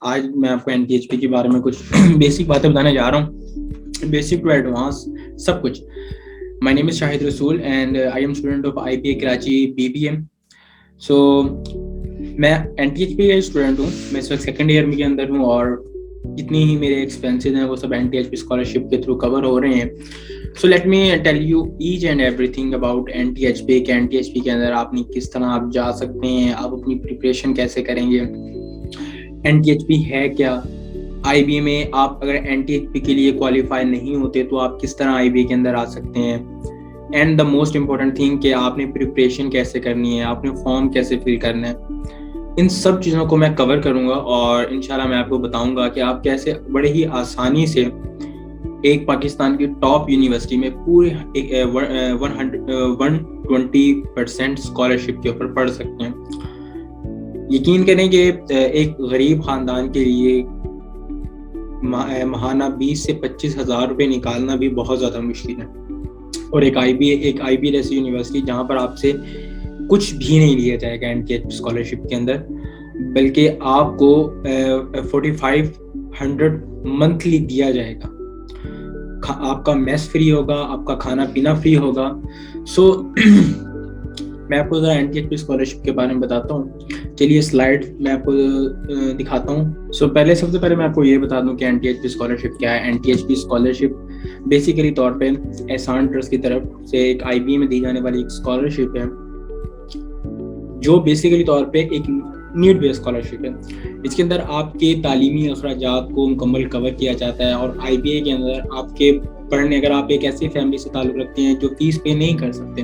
आज मैं आपको एनटीएचपी के बारे में कुछ बेसिक बातें बताने जा रहा हूँ, बेसिक टू एडवांस सब कुछ। My name is Shahid Rasool and I am student of IBA Karachi BBM. सो मैं एनटीएचपी का स्टूडेंट हूँ। मैं इस वक्त सेकेंड ईयर के अंदर हूँ और जितनी ही मेरे एक्सपेंसेस हैं वो सब एनटीएचपी स्कॉलरशिप के थ्रू कवर हो रहे हैं। So let me tell you each and everything about NTHP के अंदर आपने किस तरह आप जा सकते हैं, आप अपनी प्रिपरेशन कैसे करेंगे, एनटीएचपी है क्या, आईबीए में आप अगर एनटीएचपी के लिए क्वालिफाई नहीं होते तो आप किस तरह आईबीए के अंदर आ सकते हैं, and the most important thing कि आपने प्रिपरेशन कैसे करनी है, आपने फॉर्म कैसे फिल करना है। इन सब चीज़ों को मैं कवर करूंगा और इंशाल्लाह मैं आपको बताऊंगा कि आप कैसे बड़े ही आसानी से एक पाकिस्तान की टॉप यूनिवर्सिटी में पूरे 120% स्कॉलरशिप के ऊपर पढ़ सकते हैं। यकीन करें कि एक गरीब खानदान के लिए महाना 20 से 25 हज़ार रुपये निकालना भी बहुत ज़्यादा मुश्किल है। और एक आईबीए जैसी यूनिवर्सिटी जहाँ पर आपसे कुछ भी नहीं लिया जाएगा एनटीएचपी स्कॉलरशिप के अंदर, बल्कि आपको 4500 मंथली दिया जाएगा। आपका मेस फ्री होगा, आपका खाना पीना फ्री होगा। सो मैं आपको ज़रा एनटीएचपी स्कॉलरशिप के बारे में बताता हूँ। चलिए स्लाइड मैं आपको दिखाता हूँ। सबसे पहले मैं आपको ये बता दूँ कि एनटीएचपी स्कॉलरशिप क्या है। एनटीएचपी स्कॉलरशिप बेसिकली तौर पे एहसान ट्रस्ट की तरफ से एक आईबीए में दी जाने वाली एक स्कॉलरशिप है, जो बेसिकली तौर पे एक नीड बेस्ड स्कॉलरशिप है। इसके अंदर आपके तालीमी अखराजात को मुकम्मल कवर किया जाता है और आईबीए के अंदर आपके पढ़ने, अगर आप एक ऐसी फैमिली से ताल्लुक़ रखते हैं जो फीस पे नहीं कर सकते,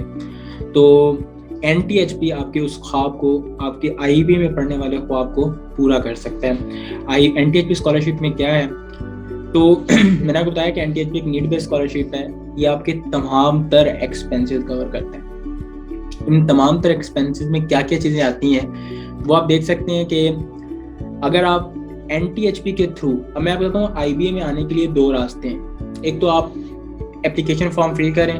तो एनटीएचपी आपके उस ख्वाब को, आपके आईबीए में पढ़ने वाले ख्वाब को पूरा कर सकता है। एनटीएचपी स्कॉलरशिप में क्या है, तो मैंने आपको बताया कि एनटीएचपी एक नीड बेस्ड स्कॉलरशिप है। ये आपके तमाम तर एक्सपेंसेस कवर करते हैं। इन तमाम तर एक्सपेंसेस में क्या क्या चीज़ें आती हैं वो आप देख सकते हैं कि अगर आप एनटीएचपी के थ्रू, अब मैं आपको बताता हूँ आईबीए में आने के लिए दो रास्ते हैं। एक तो आप एप्लीकेशन फॉर्म फिल करें,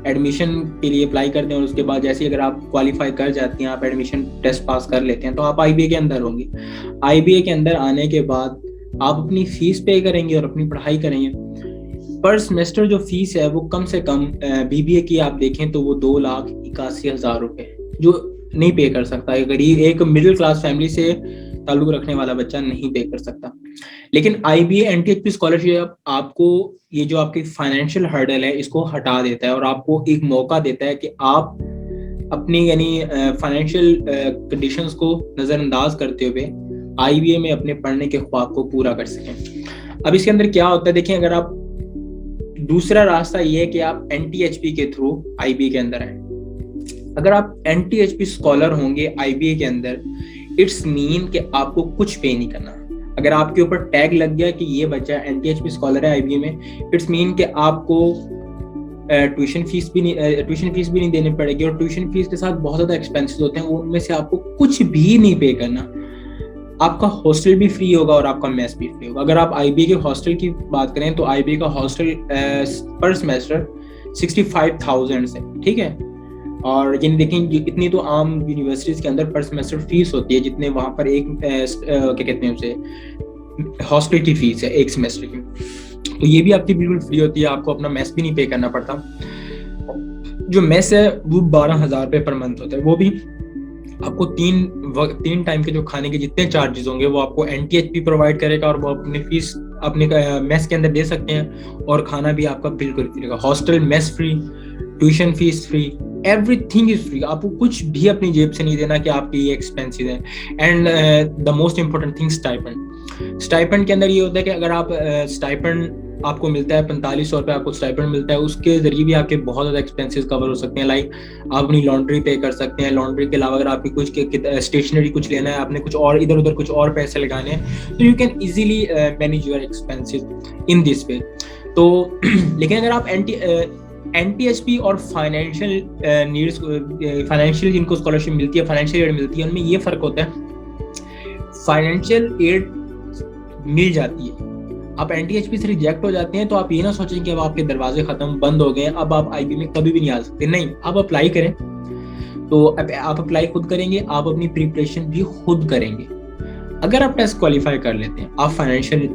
एडमिशन के लिए अप्लाई कर दें और उसके बाद जैसे अगर आप क्वालिफाई कर जाती हैं, आप एडमिशन टेस्ट पास कर लेते हैं, तो आप आईबीए के अंदर होंगे। आईबीए के अंदर आने के बाद आप अपनी फीस पे करेंगे और अपनी पढ़ाई करेंगे। पर सेमेस्टर जो फीस है वो कम से कम बीबीए की आप देखें तो वो 2,81,000 रुपये, जो नहीं पे कर सकता। गरीब एक मिडिल क्लास फैमिली से ताल्लुक रखने वाला बच्चा नहीं पे कर सकता। लेकिन आईबीए एनटीएचपी स्कॉलरशिप आपको ये जो आपकी फाइनेंशियल हर्डल है इसको हटा देता है और आपको एक मौका देता है कि आप अपनी यानी फाइनेंशियल कंडीशंस को नज़रअंदाज करते हुए आईबीए में अपने पढ़ने के ख्वाब को पूरा कर सकें। अब इसके अंदर क्या होता है, देखिए, अगर आप दूसरा रास्ता ये है कि आप एनटीएचपी के थ्रू आईबीए के अंदर आए। अगर आप एनटीएचपी स्कॉलर होंगे आईबीए के अंदर, इट्स मीन कि आपको कुछ पे नहीं करना। अगर आपके ऊपर टैग लग गया कि ये बच्चा एनटीएचपी स्कॉलर है आईबीए में, इट्स मीन कि आपको ट्यूशन फीस भी नहीं देनी पड़ेगी। और ट्यूशन फीस के साथ बहुत ज़्यादा एक्सपेंसेस होते हैं, वो उनमें से आपको कुछ भी नहीं पे करना। आपका हॉस्टल भी फ्री होगा और आपका मेस भी फ्री होगा। अगर आप आईबीए के हॉस्टल की बात करें तो आईबीए का हॉस्टल पर सेमेस्टर 65,000 से, ठीक है। और ये देखें, इतनी तो आम यूनिवर्सिटीज़ के अंदर पर सेमेस्टर फीस होती है जितने वहाँ पर एक क्या कहते हैं उसे हॉस्टल की फीस है एक सेमेस्टर की। तो ये भी आपकी बिल्कुल फ्री होती है, आपको अपना मेस भी नहीं पे करना पड़ता। जो मेस है वो 12,000 रुपये पर मंथ होता है। वो भी आपको तीन टाइम के जो खाने के जितने चार्जेस होंगे वो आपको एनटीएचपी प्रोवाइड करेगा और वो अपनी फीस अपने मेस के अंदर दे सकते हैं और खाना भी आपका बिल्कुल फ्री रहेगा। Hostel, mess free, tuition fees free, everything is free. आपको कुछ भी अपनी जेब से नहीं देना कि आपके ये एक्सपेंसेस हैं। And the most important thing, stipend के अंदर ये होता है कि अगर आप स्टाइपेंड आपको मिलता है 4500 रुपये, आपको स्टाइपेंड मिलता है, उसके जरिए भी आपके बहुत ज़्यादा एक्सपेंसेस कवर हो सकते हैं। लाइक आप अपनी लॉन्ड्री पे कर सकते हैं। लॉन्ड्री के अलावा अगर आपकी कुछ स्टेशनरी कुछ लेना है, आपने कुछ और इधर उधर कुछ और पैसे लगाने हैं, तो you can easily manage your expenses in this way. तो लेकिन अगर आप एनटीएचपी और फाइनेंशियल नीड्स, फाइनेंशियल जिनको स्कॉलरशिप मिलती है, फाइनेंशियल एड मिलती है, उनमें ये फ़र्क होता है। फाइनेंशियल एड मिल जाती है, आप एनटीएचपी से रिजेक्ट हो जाते हैं तो आप ये ना सोचें कि अब आपके दरवाजे खत्म बंद हो गए, अब आप आईबी में कभी भी नहीं आ सकते। नहीं, आप अप्लाई करें तो आप अप्लाई खुद करेंगे, आप अपनी प्रिपरेशन भी खुद करेंगे। अगर आप टेस्ट क्वालिफाई कर लेते हैं, आप फाइनेंशियल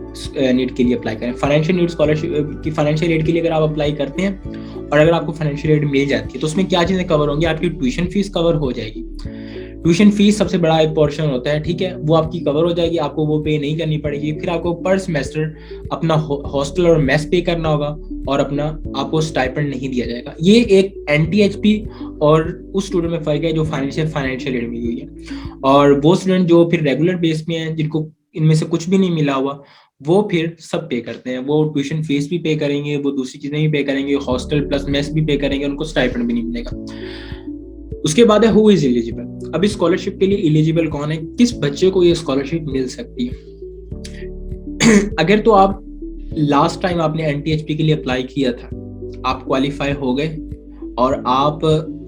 नीड के लिए अप्लाई करें। फाइनेंशियल नीड स्कॉलरशिप की फाइनेंशियल एड के लिए अगर आप अप्लाई करते हैं और अगर आपको फाइनेंशियल एड मिल जाती है तो उसमें क्या चीजें कवर होंगी? आपकी ट्यूशन फीस कवर हो जाएगी। ट्यूशन फीस सबसे बड़ा एक पोर्शन होता है, ठीक है, वो आपकी कवर हो जाएगी, आपको वो पे नहीं करनी पड़ेगी। फिर आपको पर सेमेस्टर अपना हॉस्टल और मेस पे करना होगा और अपना आपको स्टाइपेंड नहीं दिया जाएगा। ये एक एनटीएचपी और उस स्टूडेंट में फर्क है जो फाइनेंशियल एड मिली हुई है। और वो स्टूडेंट जो फिर रेगुलर बेस पे हैं, जिनको इनमें से कुछ भी नहीं मिला हुआ, वो फिर सब पे करते हैं। वो ट्यूशन फीस भी पे करेंगे, वो दूसरी चीजें भी पे करेंगे, हॉस्टल प्लस मेस भी पे करेंगे, उनको स्टाइपेंड भी नहीं मिलेगा। उसके बाद है हु इज एलिजिबल। अब इस स्कॉलरशिप के लिए एलिजिबल कौन है, किस बच्चे को ये स्कॉलरशिप मिल सकती है? अगर तो आप लास्ट टाइम आपने एनटीएचपी के लिए अप्लाई किया था, आप क्वालिफाई हो गए और आप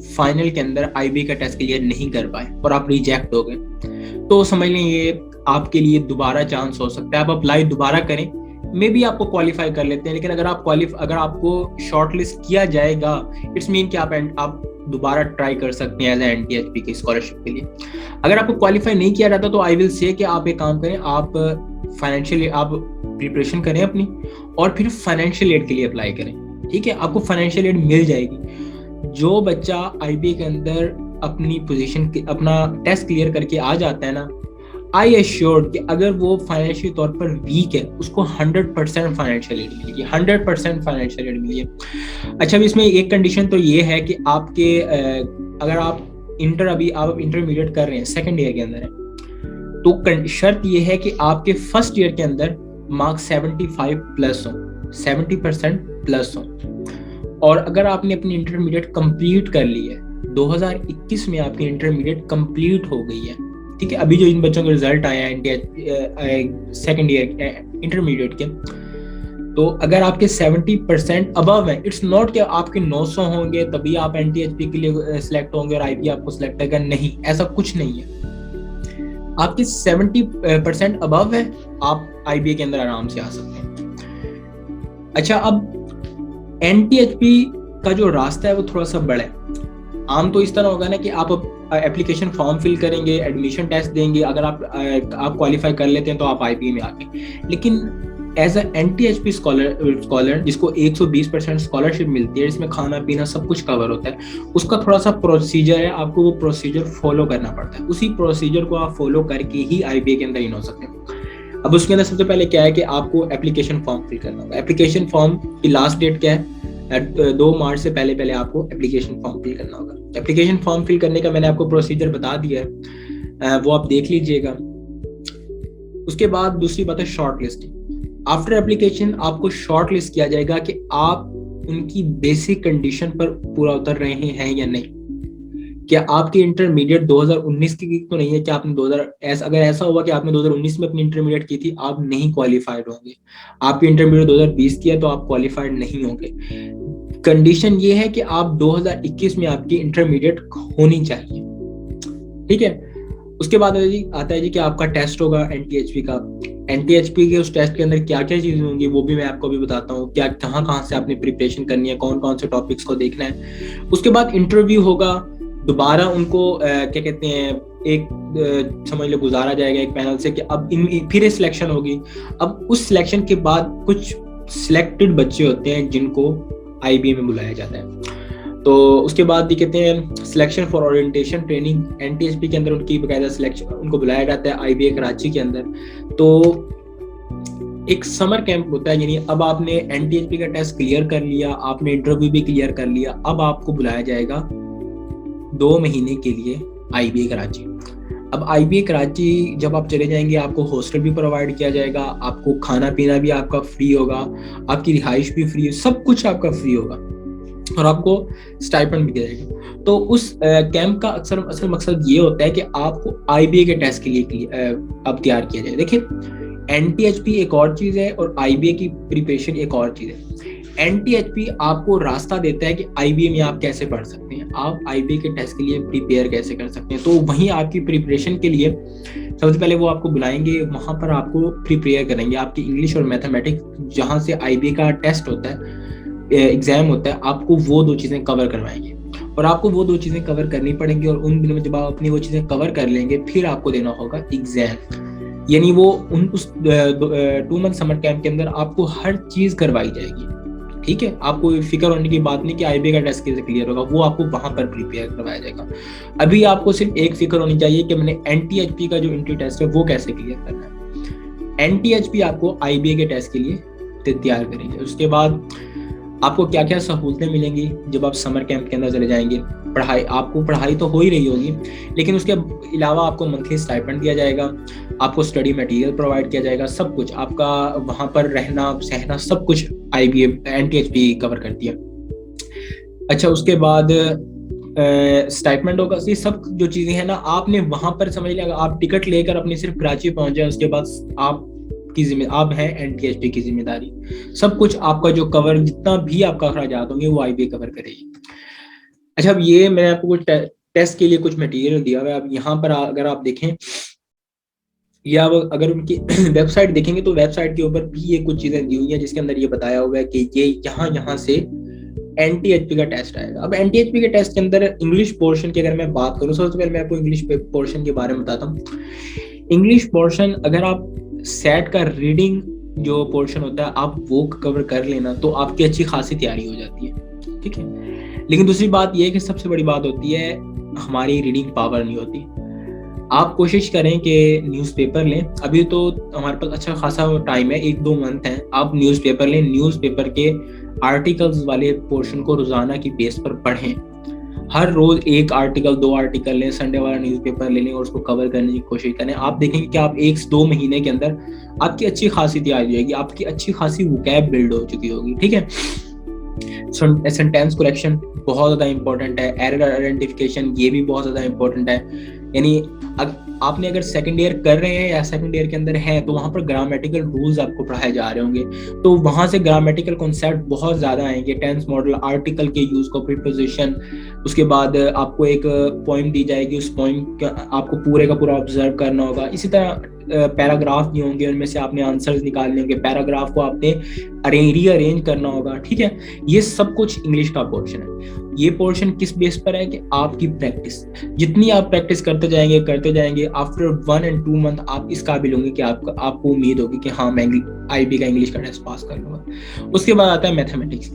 फाइनल के अंदर आईबी का टेस्ट क्लियर नहीं कर पाए और आप रिजेक्ट हो गए, तो समझ लें ये आपके लिए दोबारा चांस हो सकता है। आप अप्लाई दोबारा करें, मे बी आपको क्वालिफाई कर लेते हैं। लेकिन अगर आपको शॉर्टलिस्ट किया जाएगा, इट्स मीन कि आप दोबारा ट्राई कर सकते हैं एज एनटीएचपी की स्कॉलरशिप के लिए। अगर आपको क्वालिफाई नहीं किया जाता तो आई विल से कि आप एक काम करें, आप फाइनेंशियल आप प्रिपरेशन करें अपनी और फिर फाइनेंशियल एड के लिए अप्लाई करें। ठीक है, आपको फाइनेंशियल एड मिल जाएगी। जो बच्चा आईबी के अंदर अपनी पोजीशन अपना टेस्ट क्लियर करके आ जाता है ना, आई एश्योर्ड कि अगर वो फाइनेंशियल तौर पर वीक है, उसको 100% फाइनेंशियल एड मिलेगी, 100% फाइनेंशियल एड मिलेगी। अच्छा, अब इसमें एक कंडीशन तो ये है कि आपके अगर आप आप इंटरमीडिएट कर रहे हैं, सेकंड ईयर के अंदर है, तो शर्त ये है कि आपके फर्स्ट ईयर के अंदर मार्क्स 75 प्लस हो, 70% प्लस हो। और अगर आपने अपनी इंटरमीडिएट कंप्लीट कर ली है, 2021 में आपकी इंटरमीडिएट कंप्लीट हो गई है, ठीक है, अभी जो इन बच्चों के रिजल्ट आए हैं सेकंड ईयर इंटरमीडिएट के, तो अगर आपके 70% अबव है, इट्स नॉट कि आपके 900 होंगे तभी आप एनटीएचपी के लिए सिलेक्ट होंगे और आईबी आपको सिलेक्ट करेगा, नहीं, ऐसा कुछ नहीं है। आपके 70% अबव है, आप आईबी के अंदर आराम से आ सकते हैं। अच्छा, अब एनटीएचपी का जो रास्ता है वो थोड़ा सा बड़ा है। आम तो इस तरह होगा ना कि आप एप्लीकेशन फॉर्म फिल करेंगे, एडमिशन टेस्ट देंगे, अगर आप क्वालिफाई कर लेते हैं तो आप आईबी में आके। लेकिन एज अ एनटीएचपी स्कॉलर जिसको 120% स्कॉलरशिप मिलती है, इसमें खाना पीना सब कुछ कवर होता है, उसका थोड़ा सा प्रोसीजर है, आपको वो प्रोसीजर फॉलो करना पड़ता है। उसी प्रोसीजर को आप फॉलो करके ही आईबी के अंदर इन हो सकते हैं। अब उसके अंदर सबसे पहले क्या है कि आपको एप्लीकेशन फॉर्म फिल करना होगा। एप्लीकेशन फॉर्म की लास्ट डेट क्या है? 2 मार्च से पहले आपको एप्लीकेशन फॉर्म फिल करना होगा। एप्लीकेशन फॉर्म फिल करने का मैंने आपको प्रोसीजर बता दिया है, वो आप देख लीजिएगा। उसके बाद दूसरी बात है शॉर्ट लिस्टिंग। आफ्टर एप्लीकेशन आपको शॉर्ट लिस्ट किया जाएगा कि आप उनकी बेसिक कंडीशन पर पूरा उतर रहे हैं या नहीं। क्या आपकी इंटरमीडिएट 2019 की तो नहीं है कि आपने अगर ऐसा हुआ कि आपने 2019 में अपनी इंटरमीडिएट की थी, आप नहीं क्वालिफाइड होंगे। आपकी इंटरमीडिएट 2020 की है तो आप क्वालिफाइड नहीं होंगे। कंडीशन ये है कि आप 2021 में आपकी इंटरमीडिएट होनी चाहिए, ठीक है। उसके बाद आता है जी कि आपका टेस्ट होगा एनटीएचपी का। एनटीएचपी के उस टेस्ट के अंदर क्या क्या चीजें होंगी वो भी मैं आपको अभी बताता हूँ, क्या कहाँ से आपने प्रिपरेशन करनी है, कौन कौन से टॉपिक्स को देखना है। उसके बाद इंटरव्यू होगा, दोबारा उनको क्या कहते हैं, एक समझ लो गुजारा जाएगा एक पैनल से कि अब फिर सिलेक्शन होगी। अब उस सिलेक्शन के बाद कुछ सिलेक्टेड बच्चे होते हैं जिनको आईबी में बुलाया जाता है। तो उसके बाद ये कहते हैं सिलेक्शन फॉर ओरिएंटेशन ट्रेनिंग, एनटीएचपी के अंदर उनकी बकायदा सिलेक्शन, उनको बुलाया जाता है आईबीए कराची के अंदर। तो एक समर कैंप होता है, यानी अब आपने एनटीएचपी का टेस्ट क्लियर कर लिया, आपने इंटरव्यू भी क्लियर कर लिया, अब आपको बुलाया जाएगा 2 महीने के लिए आईबीए कराची। अब आईबीए कराची जब आप चले जाएंगे, आपको हॉस्टल भी प्रोवाइड किया जाएगा, आपको खाना पीना भी आपका फ्री होगा, आपकी रिहाइश भी फ्री है, सब कुछ आपका फ्री होगा और आपको स्टाइपेंड भी दिया जाएगा। तो उस कैंप का असल मकसद ये होता है कि आपको आईबीए के टेस्ट के लिए अब तैयार किया जाए। देखिए, एनटीएचपी एक और चीज है और आईबीए की प्रिपरेशन एक और चीज है। एनटीएचपी आपको रास्ता देता है कि आईबीए में आप कैसे पढ़ सकते हैं, आप आईबीए के टेस्ट के लिए प्रिपेयर कैसे कर सकते हैं। तो वहीं आपकी प्रिपरेशन के लिए सबसे पहले वो आपको बुलाएंगे, वहां पर आपको प्रिपेयर करेंगे। आपकी इंग्लिश और मैथमेटिक्स जहां से आईबीए का टेस्ट होता है, एग्जाम होता है, आपको वो 2 चीजें कवर करवाएंगे और आपको वो 2 चीजें कवर करनी पड़ेंगी। और उन दिनों में जब आप अपनी वो चीजें कवर कर लेंगे, फिर आपको देना होगा एग्जाम। यानी वो उस 2 मंथ समर कैंप के अंदर आपको हर चीज करवाई जाएगी, ठीक है। आपको फिक्र होने की बात नहीं कि आईबीए का टेस्ट कैसे क्लियर होगा, वो आपको वहां पर प्रिपेयर करवाया जाएगा। अभी आपको सिर्फ एक फिक्र होनी चाहिए कि मैंने एनटीएचपी का जो एंट्री टेस्ट है वो कैसे क्लियर करना है। एनटीएचपी आपको आईबीए के टेस्ट के लिए तैयार करेंगे। उसके बाद आपको क्या क्या सहूलतें मिलेंगी जब आप समर कैंप के अंदर चले जाएंगे। पढ़ाई तो हो ही रही होगी, लेकिन उसके अलावा आपको मंथली स्टाइपेंड दिया जाएगा, आपको स्टडी मटेरियल प्रोवाइड किया जाएगा, सब कुछ आपका वहां पर रहना सहना सब कुछ आईबीए एनटीएचपी कवर करती है। अच्छा, उसके बाद स्टाइपेंड होगा। ये सब जो चीजें हैं ना, आपने वहां पर समझ लिया, आप टिकट लेकर अपनी सिर्फ कराची पहुंच जाए, उसके बाद आप हैं एनटीएचपी की जिम्मेदारी, सब कुछ आपका जो कवर, जितना भी आपका अखराजात होंगे वो आईबीए कवर करेगी। अच्छा, अब ये मैंने आपको कुछ टेस्ट के लिए कुछ मटेरियल दिया हुआ है। अब यहाँ पर अगर आप देखें या अगर उनकी वेबसाइट देखेंगे तो वेबसाइट के ऊपर भी ये कुछ चीजें दी हुई है, जिसके अंदर ये बताया हुआ है कि ये यहाँ से एनटीएचपी का टेस्ट आएगा। अब एनटीएचपी के टेस्ट के अंदर इंग्लिश पोर्शन की अगर मैं बात करूँ, सबसे पहले मैं आपको इंग्लिश पोर्शन के बारे में बताता हूँ। इंग्लिश पोर्शन, अगर आप सेट का रीडिंग जो पोर्शन होता है आप वो कवर कर लेना तो आपकी अच्छी खासी तैयारी हो जाती है, ठीक है। लेकिन दूसरी बात यह है कि सबसे बड़ी बात होती है हमारी रीडिंग पावर नहीं होती। आप कोशिश करें कि न्यूज़पेपर लें, अभी तो हमारे पास अच्छा खासा टाइम है, 1-2 मंथ है। आप न्यूज़पेपर लें, न्यूज़पेपर के आर्टिकल्स वाले पोर्शन को रोजाना की बेस पर पढ़ें। हर रोज 1 आर्टिकल 2 आर्टिकल लें, संडे वाला न्यूज़पेपर ले लें और उसको कवर करने की कोशिश करें। आप देखेंगे कि आप 1-2 महीने के अंदर आपकी अच्छी खासी तैयारी हो जाएगी, आपकी अच्छी खासी वोकैब बिल्ड हो चुकी होगी, ठीक है। सेंटेंस करेक्शन बहुत ज्यादा इंपॉर्टेंट है, एरर आइडेंटिफिकेशन ये भी बहुत ज्यादा इंपॉर्टेंट है। यानी आपने अगर सेकंड ईयर कर रहे हैं या सेकंड ईयर के अंदर हैं तो वहां पर ग्रामेटिकल रूल्स आपको पढ़ाए जा रहे होंगे, तो वहां से ग्रामेटिकल कॉन्सेप्ट बहुत ज्यादा आएंगे। टेंस मॉडल, आर्टिकल के यूज को, प्रीपोजिशन, उसके बाद आपको एक पॉइंट दी जाएगी, उस पॉइंट आपको पूरे का पूरा ऑब्जर्व करना होगा। इसी तरह पैराग्राफ भी होंगे, उनमें से आपने आंसर्स निकालने होंगे, पैराग्राफ को आपने रीअरेंज करना होगा, ठीक है। ये सब कुछ इंग्लिश का पोर्शन है। ये पोर्शन किस बेस पर है कि आपकी प्रैक्टिस, जितनी आप प्रैक्टिस करते जाएंगे आफ्टर 1 and 2 मंथ आप इस काबिल होंगे कि आपको उम्मीद होगी कि हाँ मैं आईबी का इंग्लिश का टेस्ट पास कर लूंगा। उसके बाद आता है मैथमेटिक्स।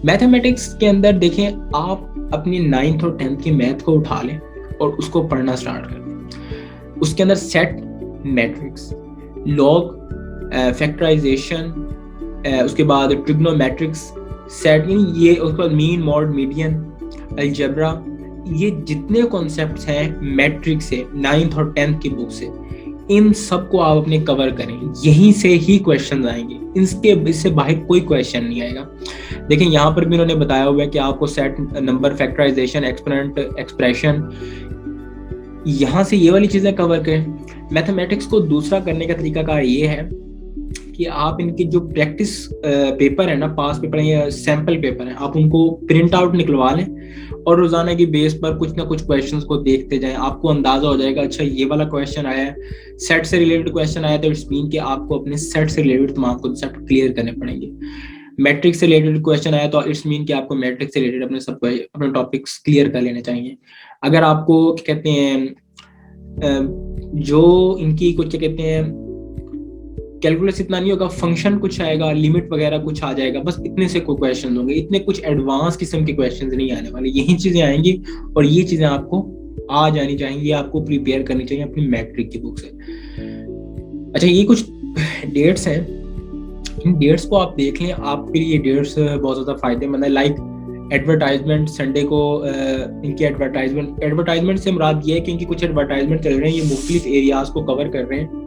मैथमेटिक्स के अंदर देखें, आप अपनी 9th और 10th की मैथ को उठा लें और उसको पढ़ना स्टार्ट कर दें। उसके अंदर सेट, मैट्रिक्स, लॉग, फैक्टराइजेशन, उसके बाद ट्रिग्नोमेट्रिक्स, सेट, ये उसके बाद मीन, मॉड, मीडियन, अलजेब्रा, ये जितने कॉन्सेप्ट्स हैं मैट्रिक्स से 9th और 10th की बुक से, इन सब को आप अपने कवर करें। यहीं से ही क्वेश्चन आएंगे, इससे बाहर कोई क्वेश्चन नहीं आएगा। देखिए यहाँ पर भी उन्होंने बताया हुआ है कि आपको set, number, factorization, exponent, expression, यहाँ से ये वाली चीजें कवर करें। मैथमेटिक्स को दूसरा करने का तरीकाकार ये है कि आप इनके जो प्रैक्टिस पेपर है ना, पास पेपर है या सैंपल पेपर है, आप उनको प्रिंट आउट निकलवा लें और रोजाना की बेस पर कुछ ना कुछ क्वेश्चंस को देखते जाएं। आपको अंदाजा हो जाएगा, अच्छा ये वाला क्वेश्चन आया है, सेट से रिलेटेड क्वेश्चन आया, तो इट्स मीन कि आपको अपने सेट से रिलेटेड तमाम कॉन्सेप्ट क्लियर करने पड़ेंगे। मैट्रिक्स से रिलेटेड क्वेश्चन आया तो इट्स मीन कि आपको मैट्रिक्स से रिलेटेड अपने टॉपिक्स क्लियर कर लेने चाहिए। अगर आपको क्या कहते हैं, जो इनकी कुछ क्या कहते हैं कैलकुलस इतना नहीं होगा, फंक्शन कुछ आएगा, लिमिट वगैरह कुछ आ जाएगा, बस इतने से कोई क्वेश्चन होंगे, इतने कुछ एडवांस किस्म के क्वेश्चंस नहीं आने वाले। यही चीजें आएंगी और ये चीजें आपको आ जानी चाहिए, आपको प्रिपेयर करनी चाहिए अपनी मैट्रिक की बुक से। अच्छा, ये कुछ डेट्स हैं, इन डेट्स को आप देख लें, आपके लिए डेट्स बहुत ज्यादा फायदेमंद है। लाइक एडवर्टाइजमेंट, संडे को इनकी एडवर्टाइजमेंट से मुराद ये है कि इनकी कुछ एडवर्टाइजमेंट चल रहे हैं, ये मुख्तलिफ एरियाज को कवर कर रहे हैं।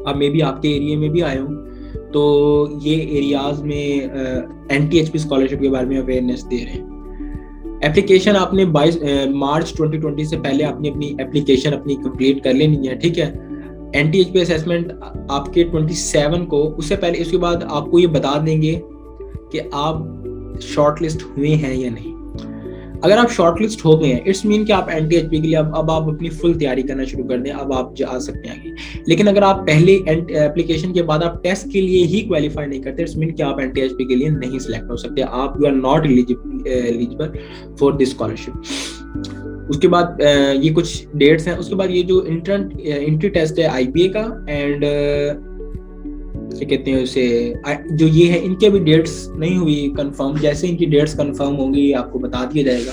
अब मे बी आपके एरिया में भी आए हो तो ये एरियाज में एनटीएचपी स्कॉलरशिप के बारे में अवेयरनेस दे रहे हैं। एप्लीकेशन आपने 22 मार्च 2020 से पहले अपनी एप्लीकेशन कंप्लीट कर लेनी है, ठीक है। एनटीएचपी असेसमेंट आपके 27 को, उससे पहले, उसके बाद आपको ये बता देंगे कि आप शॉर्टलिस्ट हुए हैं या नहीं। अगर आप शॉर्टलिस्ट हो गए हैं, इट्स मीन कि आप एनटीएचपी के लिए अब आप अपनी फुल तैयारी करना शुरू कर दें, अब आप जा सकते हैं आगे। लेकिन अगर आप पहले एप्लीकेशन के बाद आप टेस्ट के लिए ही क्वालिफाई नहीं करते, इट्स मीन कि आप एनटीएचपी के लिए नहीं सिलेक्ट हो सकते, आप you are not eligible for this scholarship. उसके बाद ये कुछ डेट्स हैं। उसके बाद ये जो इंट्री टेस्ट है आईबीए का एंड क्या कहते हैं उसे, जो ये है, इनके भी डेट्स नहीं हुई कंफर्म। जैसे इनकी डेट्स कंफर्म होंगी आपको बता दिया जाएगा।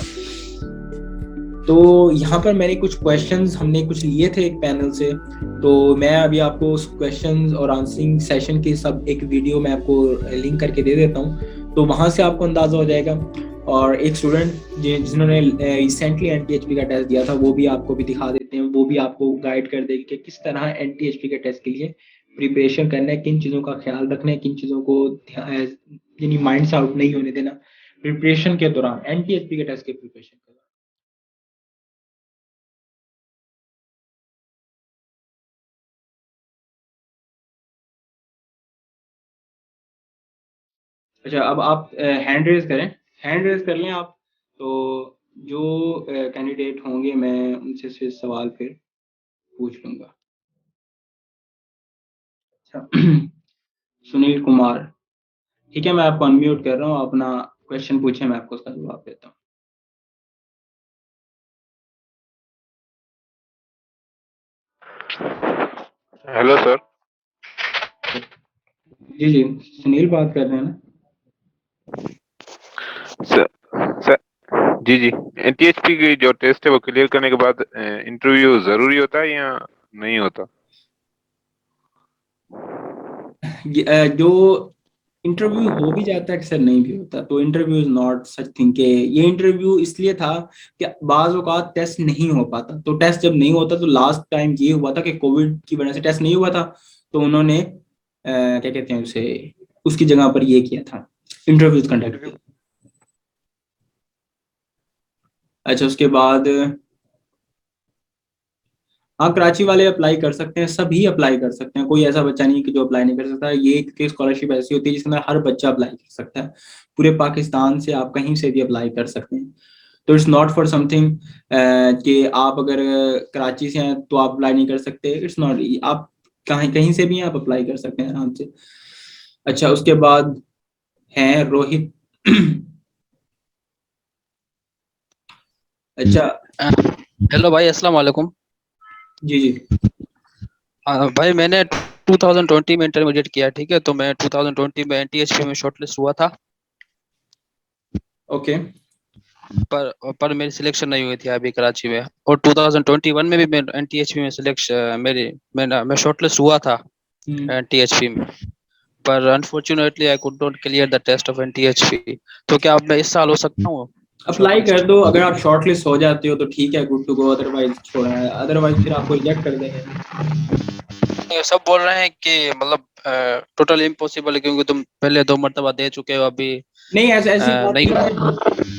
तो यहाँ पर मैंने कुछ क्वेश्चंस हमने कुछ लिए थे एक पैनल से, तो मैं अभी आपको उस क्वेश्चंस और आंसरिंग सेशन की सब एक वीडियो मैं आपको लिंक करके दे देता हूँ, तो वहां से आपको अंदाजा हो जाएगा। और एक स्टूडेंट जिन्होंने रिसेंटली एनटीएचपी का टेस्ट दिया था वो भी आपको भी दिखा देते हैं, वो भी आपको गाइड कर देंगे कि किस तरह एनटीएचपी के टेस्ट के लिए प्रिपरेशन करना है, किन चीज़ों का ख्याल रखना है, किन चीज़ों को यानी माइंड से आउट नहीं होने देना प्रिपरेशन के दौरान, एनटीएचपी के टेस्ट के प्रिपरेशन के दौरान। अच्छा, अब आप हैंड रेज करें, हैंड रेज कर लें आप, तो जो कैंडिडेट होंगे मैं उनसे फिर सवाल फिर पूछ लूंगा। अच्छा सुनील कुमार, ठीक है, मैं आपको अनम्यूट कर रहा हूँ, अपना क्वेश्चन पूछे, मैं आपको उसका जवाब देता हूँ। Hello sir. जी जी, सुनील बात कर रहे हैं ना? सर, सर जी जी, एनटीएचपी की जो टेस्ट है वो क्लियर करने के बाद इंटरव्यू जरूरी होता है या नहीं होता? जो इंटरव्यू हो भी जाता है अक्सर नहीं भी होता, तो interview is not such thing के ये इंटरव्यू इसलिए था कि बाज औकात टेस्ट नहीं हो पाता। तो टेस्ट जब नहीं होता, तो लास्ट टाइम ये हुआ था कि कोविड की वजह से टेस्ट नहीं हुआ था, तो उन्होंने क्या कहते हैं उसे, उसकी जगह पर ये किया था, इंटरव्यूज कंडक्ट किया। अच्छा, उसके बाद हाँ, कराची वाले अप्लाई कर सकते हैं, सभी अप्लाई कर सकते हैं, कोई ऐसा बच्चा नहीं कि जो अप्लाई नहीं कर सकता। ये एक स्कॉलरशिप ऐसी होती है जिसके अंदर हर बच्चा अप्लाई कर सकता है, पूरे पाकिस्तान से आप कहीं से भी अप्लाई कर सकते हैं। तो इट्स नॉट फॉर समथिंग कि आप अगर कराची से हैं तो आप अप्लाई नहीं कर सकते, इट्स नॉट, आप कहीं कहीं से भी हैं, आप अप्लाई कर सकते हैं आराम से। अच्छा, उसके बाद है रोहित अच्छा, हेलो भाई, अस्सलाम वालेकुम। जी जी, भाई मैंने 2020 में इंटरमीडिएट किया, ठीक है, तो मैं 2020 में एनटीएचपी में शॉर्टलिस्ट हुआ था, ओके, पर मेरी सिलेक्शन नहीं हुई थी अभी कराची में। और 2021 में भी मैं एनटीएचपी में सिलेक्शन मैं शॉर्टलिस्ट हुआ था एनटीएचपी में, पर unfortunately I could not clear the test of NTHP. तो क्या अब मैं इस साल हो सकता हूँ अप्लाई कर शॉर्टलिस्ट? दो। अगर आप शॉर्ट लिस्ट हो जाते हो तो ठीक है, गुड टू गो, अदरवाइज छोड़ना है, अदरवाइज फिर आपको रिजेक्ट कर देंगे। ये सब बोल रहे हैं कि मतलब टोटल इम्पॉसिबल है क्योंकि तुम पहले 2 मरतबा दे चुके हो, अभी नहीं, ऐसा ऐसी बात नहीं। नहीं है।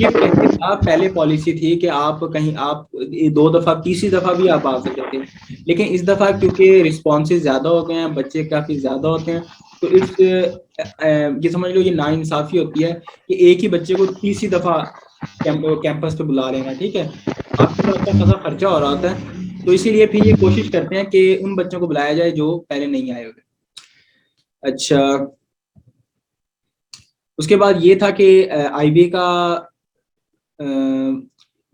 ये पहले था, पहले पॉलिसी थी कि आप कहीं आप 2 दफा, तीसरी दफा भी आप आ सकते थे, लेकिन इस दफा क्योंकि रिस्पॉन्सेज ज्यादा हो गए हैं, बच्चे काफी ज्यादा होते हैं, तो इट्स ये समझ लो, ये नाइंसाफी होती है कि एक ही बच्चे को तीसरी दफा कैंपस पे बुला लेना, ठीक है, आपके साथ का खासा खर्चा हो रहा होता है, तो इसीलिए फिर ये कोशिश करते हैं कि उन बच्चों को बुलाया जाए जो पहले नहीं आए हुए। अच्छा, उसके बाद ये था कि आईबी का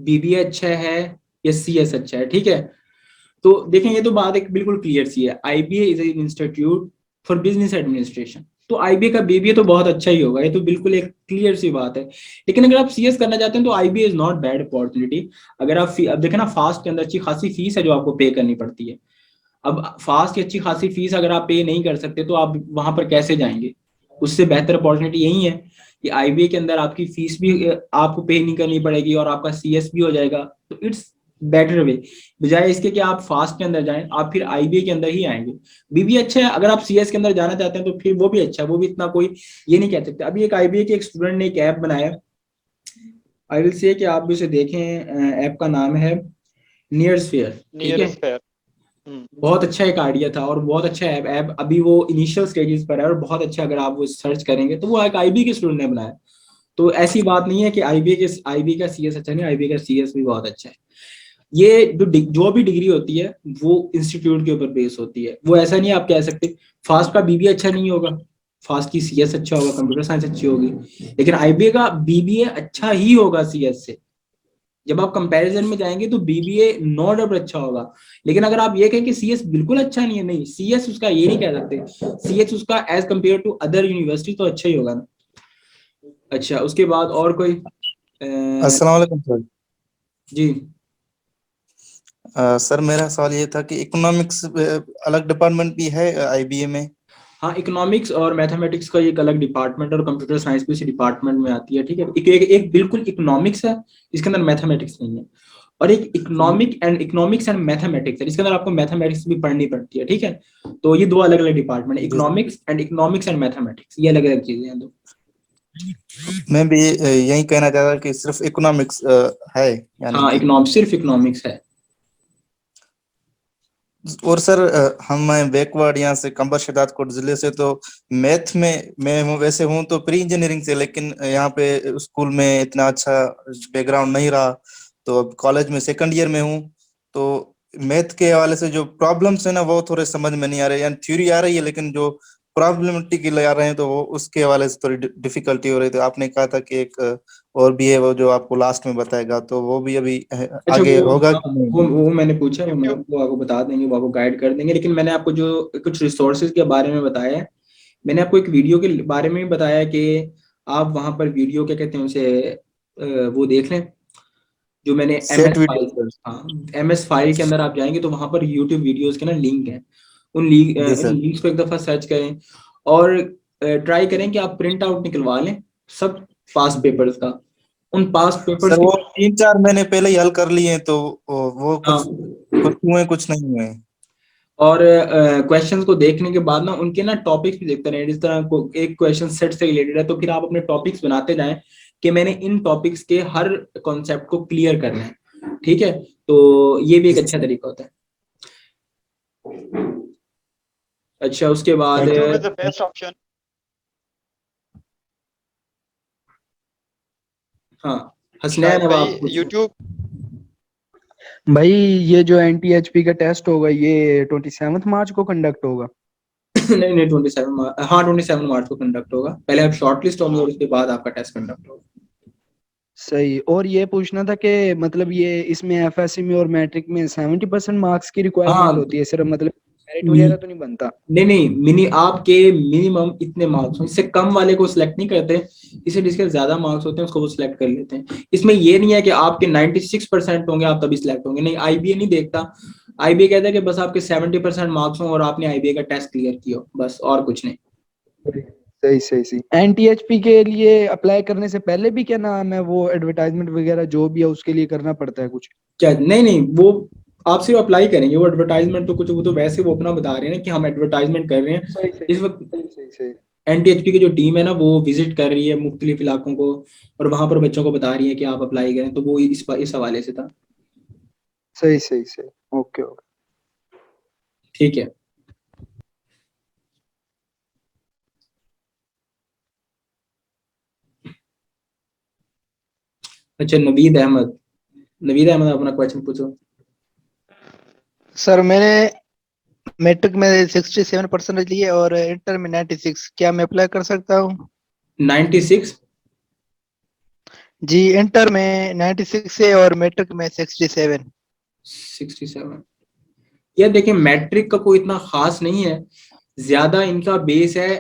बीबीए अच्छा है या सीएस अच्छा है, ठीक है। तो देखें, ये तो बात एक बिल्कुल क्लियर सी है, IBA is an institute for business administration, तो आईबीए का बीबीए तो बहुत अच्छा ही होगा, ये तो बिल्कुल एक क्लियर सी बात है। लेकिन अगर आप सीएस करना चाहते हैं तो IBA is not bad opportunity. अगर आप अब देखें ना, फास्ट के अंदर अच्छी खासी फीस है जो आपको पे करनी पड़ती है। अब फास्ट की अच्छी खासी फीस अगर आप पे नहीं कर सकते तो आप वहां पर कैसे जाएंगे? उससे बेहतर अपॉर्चुनिटी यही है कि आईबीए के अंदर आपकी फीस भी आपको पे नहीं करनी पड़ेगी और आपका सीएस भी हो जाएगा, तो इट्स बेटर वे, बजाय इसके कि आप फास्ट के अंदर जाएं, आप फिर आईबीए के अंदर ही आएंगे। बीबीए अच्छा है, अगर आप सीएस के अंदर जाना चाहते हैं तो फिर वो भी अच्छा है, वो भी इतना कोई ये नहीं कह सकते। अभी एक आईबीए के एक स्टूडेंट ने एक ऐप बनाया, आई विल से कि आप भी उसे देखें, ऐप का नाम है नियर स्फीयर, ठीक है। नियर बहुत अच्छा एक आइडिया था और बहुत अच्छा ऐप अभी वो इनिशियल स्टेजेस पर है और बहुत अच्छा, अगर आप वो सर्च करेंगे तो वो एक आईबी के स्टूडेंट ने बनाया। तो ऐसी बात नहीं है कि आईबी का सीएस अच्छा नहीं, आईबी का सीएस भी बहुत अच्छा है। ये जो भी डिग्री होती है वो इंस्टीट्यूट के ऊपर बेस होती है, वो ऐसा नहीं आप कह सकते फास्ट का बीबीए अच्छा नहीं होगा, फास्ट की सीएस अच्छा होगा, कंप्यूटर साइंस अच्छी होगी, लेकिन आईबीए का बीबीए अच्छा ही होगा सीएस से। जब आप कंपैरिजन में जाएंगे तो बीबीए नो डाउट अच्छा होगा, लेकिन अगर आप ये कहें कि सीएस बिल्कुल अच्छा नहीं है, नहीं, सीएस उसका ये नहीं कह सकते, सीएस उसका edge compare to other university तो अच्छा ही होगा ना। अच्छा, उसके बाद और कोई अस्सलाम वालेकुम सर। जी सर मेरा सवाल ये था कि इकोनॉमिक्स अलग डिपार्टमेंट भी है आईबीए में? हाँ, इकोनॉमिक्स और मैथमेटिक्स का एक अलग डिपार्टमेंट और कंप्यूटर साइंस भी उसी डिपार्टमेंट में आती है, ठीक है। एक बिल्कुल इकोनॉमिक्स है, इसके अंदर मैथमेटिक्स नहीं है, और एक इकोनॉमिक्स एंड मैथमेटिक्स है, इसके अंदर आपको मैथमेटिक्स भी पढ़नी पड़ती है, ठीक है। तो ये दो अलग अलग डिपार्टमेंट है, इकोनॉमिक्स एंड मैथमेटिक्स, ये अलग अलग चीजें हैं दो। मैं भी यही कहना चाहता कि सिर्फ इकोनॉमिक्स है यानी हाँ, कि। सिर्फ इकोनॉमिक्स है। और सर हम बैकवर्ड यहाँ से कंबर शहदादकोट जिले से, तो मैथ में मैं वैसे हूँ तो प्री इंजीनियरिंग से, लेकिन यहाँ पे स्कूल में इतना अच्छा बैकग्राउंड नहीं रहा, तो अब कॉलेज में सेकंड ईयर में हूँ। तो मैथ के हवाले से जो प्रॉब्लम्स है ना वो थोड़े समझ में नहीं आ रहे, यानी थ्योरी आ रही है लेकिन जो प्रॉब्लमेटिक ले आ रहे हैं तो वो उसके हवाले से थोड़ी डिफिकल्टी हो रही। तो आपने कहा था कि एक और भी है वो जो आपको लास्ट में बताएगा, तो वो भी अभी अच्छा, आगे वो होगा हाँ, कि नहीं? वो मैंने पूछा, वो आपको बता देंगे, वो आपको गाइड कर देंगे, लेकिन मैंने आपको जो कुछ रिसोर्सेज के बारे में बताया है, मैंने आपको एक वीडियो के बारे में भी बताया कि आप वहां पर वीडियो क्या कहते हैं उसे वो देख लें, जो मैंने M S set video file, sir. हाँ, एम एस फाइल के अंदर आप जाएंगे तो वहां पर यूट्यूब वीडियोस के ना लिंक है, उन जी उन सर। लिंक्स को एक दफा सर्च करें, और ट्राई करें कि आप प्रिंट आउट निकलवा लें सब पास पेपर्स का, उन पास पेपर्स सर की। वो 3-4 महीने पहले ही हल कर लिए हैं, तो वो कुछ हाँ, कुछ हुए कुछ नहीं हुए। और क्वेश्चंस को देखने के बाद ना उनके ना टॉपिक्स भी देखते रहे, जिस तरह को एक क्वेश्चन सेट से रिलेटेड है तो फिर आप अपने टॉपिक्स बनाते जाएं कि मैंने इन टॉपिक्स के हर कॉन्सेप्ट को क्लियर करना है, ठीक है। तो ये भी एक जी अच्छा सर। तरीका होता है। अच्छा, उसके बाद YouTube is the best option. हाँ, हसनैन, शाहिद अब भाई आप पूछिए। YouTube भाई ये जो एनटीएचपी का टेस्ट होगा ये 27 मार्च को कंडक्ट होगा? नहीं नहीं, 27 मार्च, हाँ 27 मार्च को कंडक्ट होगा, पहले आप शॉर्ट लिस्ट होंगे और हाँ उसके बाद आपका टेस्ट कंडक्ट होगा। सही। और ये पूछना था कि मतलब ये इसमें एफएससी में और मैट्रिक में 70% मार्क्स की रिक्वायरमेंट हाँ, होती है सिर्फ, मतलब मेरिट मी- वगैरह तो नहीं बनता? नहीं नहीं, आपके मिनिमम इतने मार्क्स हो, इससे कम वाले को सिलेक्ट नहीं करते, इसे जिसके ज्यादा मार्क्स होते हैं उसको वो सिलेक्ट कर लेते हैं। इसमें ये नहीं है कि आपके 96% होंगे आप तभी सिलेक्ट होंगे, नहीं, आईबीए नहीं देखता। आईबीए कहता है कि बस आपके 70% मार्क्स हो और आपने आईबीए का टेस्ट क्लियर किया हो, बस, और कुछ नहीं। सही सही सही। एनटीएचपी के लिए अप्लाई करने से पहले भी क्या नाम है वो एडवर्टाइजमेंट वगैरह जो भी है उसके लिए करना पड़ता है कुछ? क्या, नहीं नहीं, वो आप सिर्फ अप्लाई करेंगे, वो एडवर्टाइजमेंट तो कुछ, वो तो वैसे वो अपना बता रहे हैं ना कि हम एडवर्टाइजमेंट कर रहे हैं। सही सही इस वक्त सही सही सही एनटीएचपी की जो टीम है ना वो विजिट कर रही है मुख्तलिफ इलाकों को, और वहां पर बच्चों को बता रही है कि आप अप्लाई करें, तो वो इस हवाले से था। सही सही सही। Okay okay. ठीक है। अच्छा, नवीद अहमद अपना क्वेश्चन पूछो। सर मैंने मैट्रिक में 67% लिए और इंटर में 96, क्या मैं अप्लाई कर सकता हूँ? 96? जी इंटर में 96 है और मैट्रिक में 67। 67? यार देखिए, मैट्रिक का कोई इतना खास नहीं है, ज्यादा इनका बेस है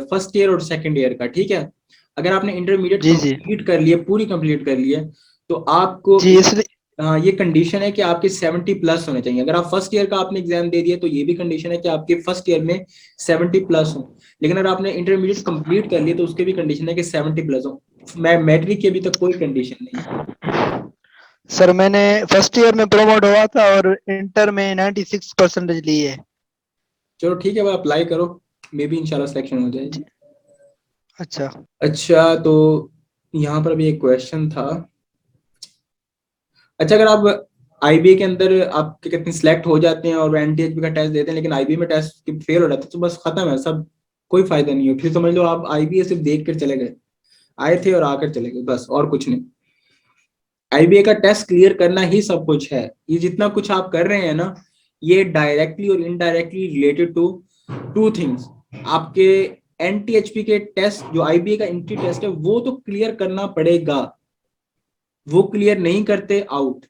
फर्स्ट ईयर और सेकंड ईयर का, ठीक है। अगर आपने इंटरमीडिएट जी जी कंप्लीट कर लिए, पूरी कंप्लीट कर लिए, तो आपको जी इसलिए हाँ, ये कंडीशन है कि आपके 70+ होने चाहिए। अगर आप फर्स्ट ईयर का आपने एग्जाम दे दिया तो ये भी कंडीशन है कि आपके फर्स्ट ईयर में 70+ हो, लेकिन अगर आपने इंटरमीडिएट कंप्लीट कर लिया तो उसके भी कंडीशन है कि 70+ हो। मैं मैट्रिक की अभी तक कोई कंडीशन नहीं है। सर मैंने फर्स्ट ईयर में प्रमोट हुआ था और इंटर में 96% लिए। चलो ठीक है, भाई अप्लाई करो, मे बी इंशाल्लाह सिलेक्शन हो जाएगी। जी, अच्छा अच्छा, तो यहाँ पर भी एक क्वेश्चन था। अच्छा, अगर आप आईबीए के अंदर आप क्या कहते हैं सिलेक्ट हो जाते हैं और एनटीएचबी का टेस्ट देते हैं, लेकिन आईबीए में टेस्ट फेल हो जाते हैं, तो बस खत्म है सब, कोई फायदा नहीं है, फिर समझ लो आप आईबीए सिर्फ देख कर चले गए, आए थे और आकर चले गए, बस, और कुछ नहीं। आईबीए का टेस्ट क्लियर करना ही सब कुछ है। ये जितना कुछ आप कर रहे हैं ना, ये डायरेक्टली और indirectly related to two things. आपके एनटीएचपी के टेस्ट, जो आईबीए का एंट्री टेस्ट है, वो तो क्लियर करना पड़ेगा, वो क्लियर नहीं करते, आउट,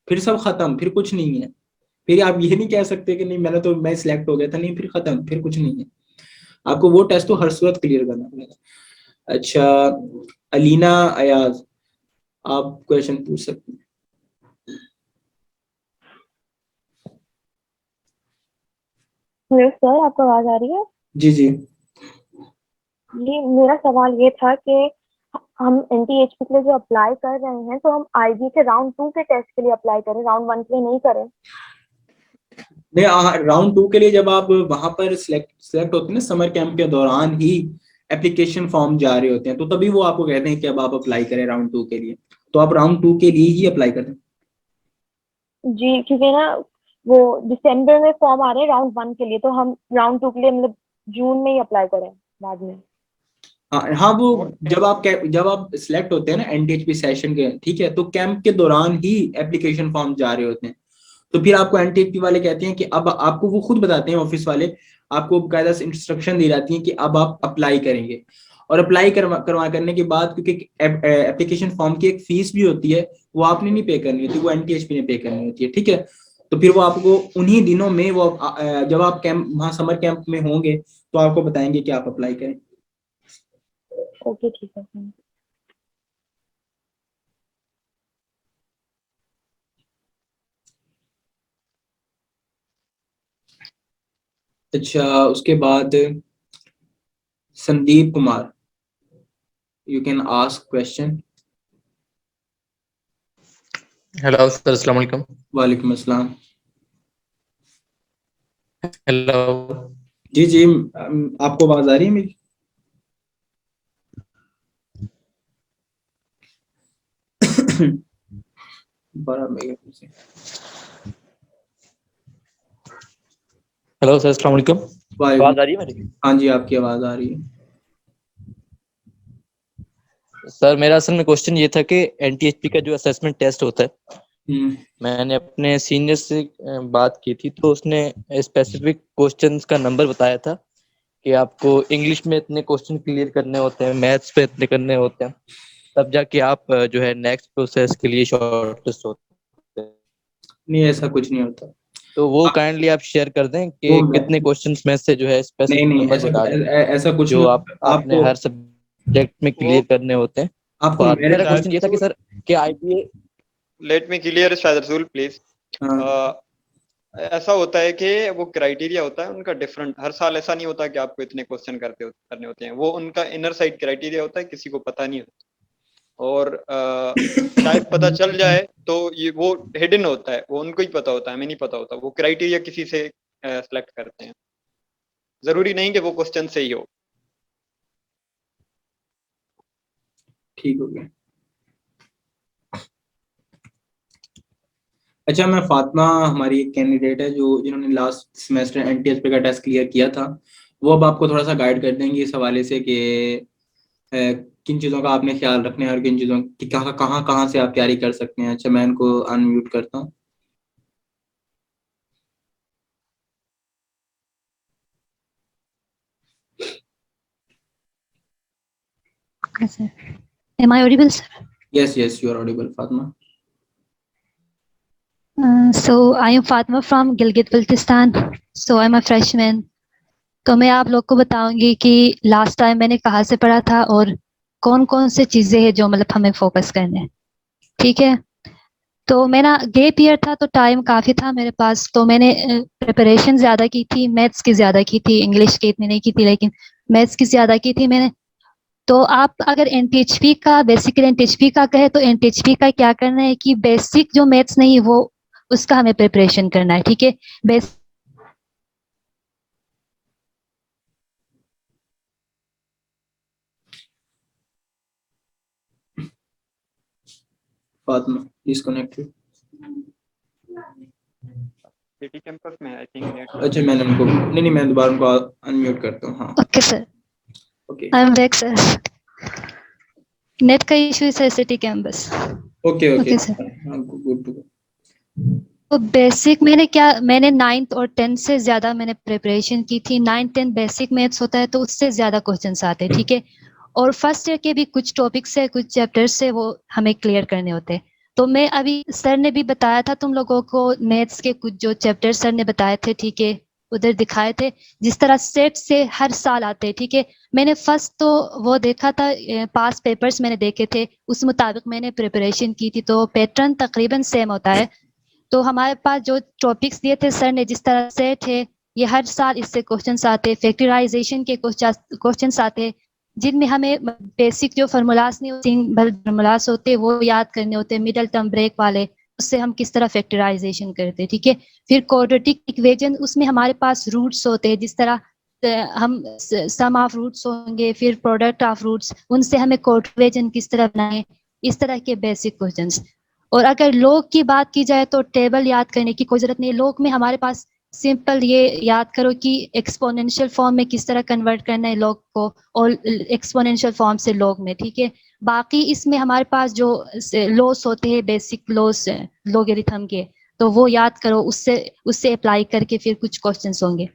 फिर सब खत्म, फिर कुछ नहीं है। फिर आप ये नहीं कह सकते कि नहीं मैंने तो मैं सिलेक्ट हो गया था, नहीं फिर खत्म, फिर कुछ नहीं है। आपको वो टेस्ट तो हर सूरत क्लियर करना पड़ेगा। अच्छा, अलीना अयाज, आप क्वेश्चन पूछ सकते हैं। हेलो सर, आपको आवाज आ रही है? जी जी। जी, मेरा सवाल ये था कि हम एनटीएचपी के लिए जो अप्लाई कर रहे हैं, तो हम आईबी के राउंड 2 के टेस्ट के लिए अप्लाई करें, राउंड 1 के लिए नहीं करें? नहीं, राउंड 2 के लिए जब आप वहां पर सिलेक्ट होते हैं ना, समर कैंप के दौरान ही एप्लीकेशन फॉर्म जारी होते हैं, तो तभी वो आपको कहते हैं कि अब आप अप्लाई करें राउंड 2 के लिए। तो आप राउंड 2 के लिए ही अप्लाई करें। जी, क्योंकि ना वो दिसंबर में फॉर्म आ रहे हैं राउंड 1 के लिए, तो हम राउंड 2 के लिए मतलब जून में ही अप्लाई करें बाद में। हाँ हाँ, वो जब आप सिलेक्ट होते हैं ना एनटीएचपी सेशन के, ठीक है, तो कैंप के दौरान ही एप्लीकेशन फॉर्म जारी होते हैं। तो फिर आपको एनटीएचपी वाले कहते हैं कि अब आपको, वो खुद बताते हैं ऑफिस वाले, आपको कायदा से इंस्ट्रक्शन दी जाती है कि अब आप अप्लाई करेंगे। और अप्लाई करवा करने के बाद, क्योंकि एप्लीकेशन फॉर्म की एक फीस भी होती है, वो आपने नहीं पे करनी होती, वो एनटीएचपी ने पे करनी होती है, ठीक है। तो फिर वो आपको उन्हीं दिनों में, वो जब आप कैंप वहाँ समर कैंप में होंगे, तो आपको बताएंगे कि आप अप्लाई करें। ओके, ठीक है सर। अच्छा, उसके बाद Sandeep Kumar, you can ask question. Hello sir, अस्सलाम वालेकुम। वालेकुम अस्सलाम। हेलो। जी जी, आपको आवाज आ रही है मेरी? हेलो सर, अस्सलाम वालेकुम। आवाज आ रही है मेरी? हाँ जी, आपकी आवाज आ रही है। सर मेरा असल में क्वेश्चन ये था कि एनटीएचपी का जो असेसमेंट टेस्ट होता है, मैंने अपने सीनियर से बात की थी, तो उसने स्पेसिफिक क्वेश्चंस का नंबर बताया था कि आपको इंग्लिश में इतने क्वेश्चन क्लियर करने होते हैं, मैथ्स पे इतने करने होते हैं, तब जाके आप जो है नेक्स्ट प्रोसेस के लिए शॉर्टलिस्ट होते हैं। नहीं, ऐसा कुछ नहीं होता। तो वो काइंडली आप शेयर कर दें वो कि कितने क्वेश्चंस में से जो है नहीं स्पेसिफिक नहीं, नंबर ऐसा बता दें ऐसा कुछ जो नहीं आप होता। आपने हर सब्जेक्ट में क्लियर करने होते हैं। आपको और मेरे मेरा क्वेश्चन ये था कि सर कि आईपीए लेट मी क्लियर शायद प्लीज। हाँ। ऐसा होता है कि वो क्राइटेरिया होता है उनका डिफरेंट, हर साल ऐसा नहीं होता कि आपको इतने क्वेश्चन करने होते हैं, वो उनका इनर साइड क्राइटेरिया होता है, किसी को पता नहीं होता। और शायद पता चल जाए तो ये वो हिडन होता है, वो उनको ही पता होता है, हमें नहीं पता होता। वो क्राइटेरिया किसी से सेलेक्ट करते हैं, जरूरी नहीं कि वो क्वेश्चन सही हो। ठीक हो गया। अच्छा, मैं फातिमा, हमारी एक कैंडिडेट है जो जिन्होंने लास्ट सेमेस्टर एनटीएचपी का टेस्ट क्लियर किया था, वो अब आपको थोड़ा सा गाइड कर देंगे इस हवाले से कि किन चीज़ों का आपने ख्याल रखना है और किन चीज़ों की कहाँ कहाँ कहाँ से आप तैयारी कर सकते हैं। अच्छा, मैं इनको अनम्यूट करता हूँ। Sir. Am I audible, sir? Yes, you are audible, Fatima. So I am Fatima from Gilgit-Baltistan. So I'm a freshman. तो मैं आप लोग को बताऊंगी कि लास्ट टाइम मैंने कहाँ से पढ़ा था और कौन कौन से चीजें हैं जो मतलब हमें फोकस करने हैं, ठीक है। तो मेरा गैप ईयर था तो टाइम काफी था मेरे पास, तो मैंने प्रिपरेशन ज्यादा की थी, मैथ्स की ज्यादा की थी, इंग्लिश की इतनी नहीं की थी, लेकिन मैथ्स की ज्यादा की थी मैंने। तो आप अगर एनटीएचपी का, बेसिकली एनटीएचपी का कहे तो एनटीएचपी का क्या करना है कि बेसिक जो मैथ्स नहीं वो उसका हमें प्रिपरेशन करना है, ठीक है। फातिमा डिस्कनेक्टेड। सिटी कैंपस में आई थिंक। अच्छा, मैंने उनको नहीं, मैं दोबारा उनको अनम्यूट करता हूँ। हाँ, okay sir, okay. I am back sir. Net का इशू है city campus. Okay sir. Good to go. तो बेसिक मैंने 9th और 10th से ज्यादा मैंने प्रिपरेशन की थी। 9th 10th बेसिक मैथ्स होता है तो उससे ज्यादा क्वेश्चंस आते हैं, ठीक है। और फर्स्ट ईयर के भी कुछ टॉपिक्स है, कुछ चैप्टर्स है, वो हमें क्लियर करने होते हैं। तो मैं अभी सर ने भी बताया था तुम लोगों को मैथ्स के कुछ जो चैप्टर सर ने बताए थे, ठीक है, उधर दिखाए थे जिस तरह सेट से हर साल आते हैं, ठीक है। मैंने फर्स्ट तो वो देखा था, पास पेपर्स मैंने देखे थे, उस मुताबिक मैंने प्रिपरेशन की थी, तो पैटर्न तकरीबन सेम होता है। तो हमारे पास जो टॉपिक्स दिए थे सर ने, जिस तरह सेट है, ये हर साल इससे क्वेश्चंस आते हैं, फैक्टराइजेशन के क्वेश्चंस आते हैं, जिनमें हमें बेसिक जो फार्मूलाज नहीं होते, सिंपल फार्मूलाज होते हैं, वो याद करने होते हैं, मिडल टर्म ब्रेक वाले, उससे हम किस तरह फैक्टराइजेशन करते हैं, ठीक है। फिर क्वाड्रेटिक इक्वेशन, उसमें हमारे पास रूट्स होते हैं, जिस तरह हम सम ऑफ रूट्स होंगे, फिर प्रोडक्ट ऑफ रूट्स, उनसे हमें क्वाड्रेटिक किस तरह बनाएं, इस तरह के बेसिक क्वेश्चंस। और अगर लॉग की बात की जाए तो टेबल याद करने की कोई जरूरत नहीं है। लॉग में हमारे पास सिंपल ये याद करो कि एक्सपोनेंशियल फॉर्म में किस तरह कन्वर्ट करना है लॉग को, और एक्सपोनेंशियल फॉर्म से लॉग में, ठीक है। बाकी इसमें हमारे पास जो लॉस होते हैं, बेसिक लॉस लॉगरिथम के, तो वो याद करो, उससे अप्लाई करके फिर कुछ क्वेश्चंस होंगे।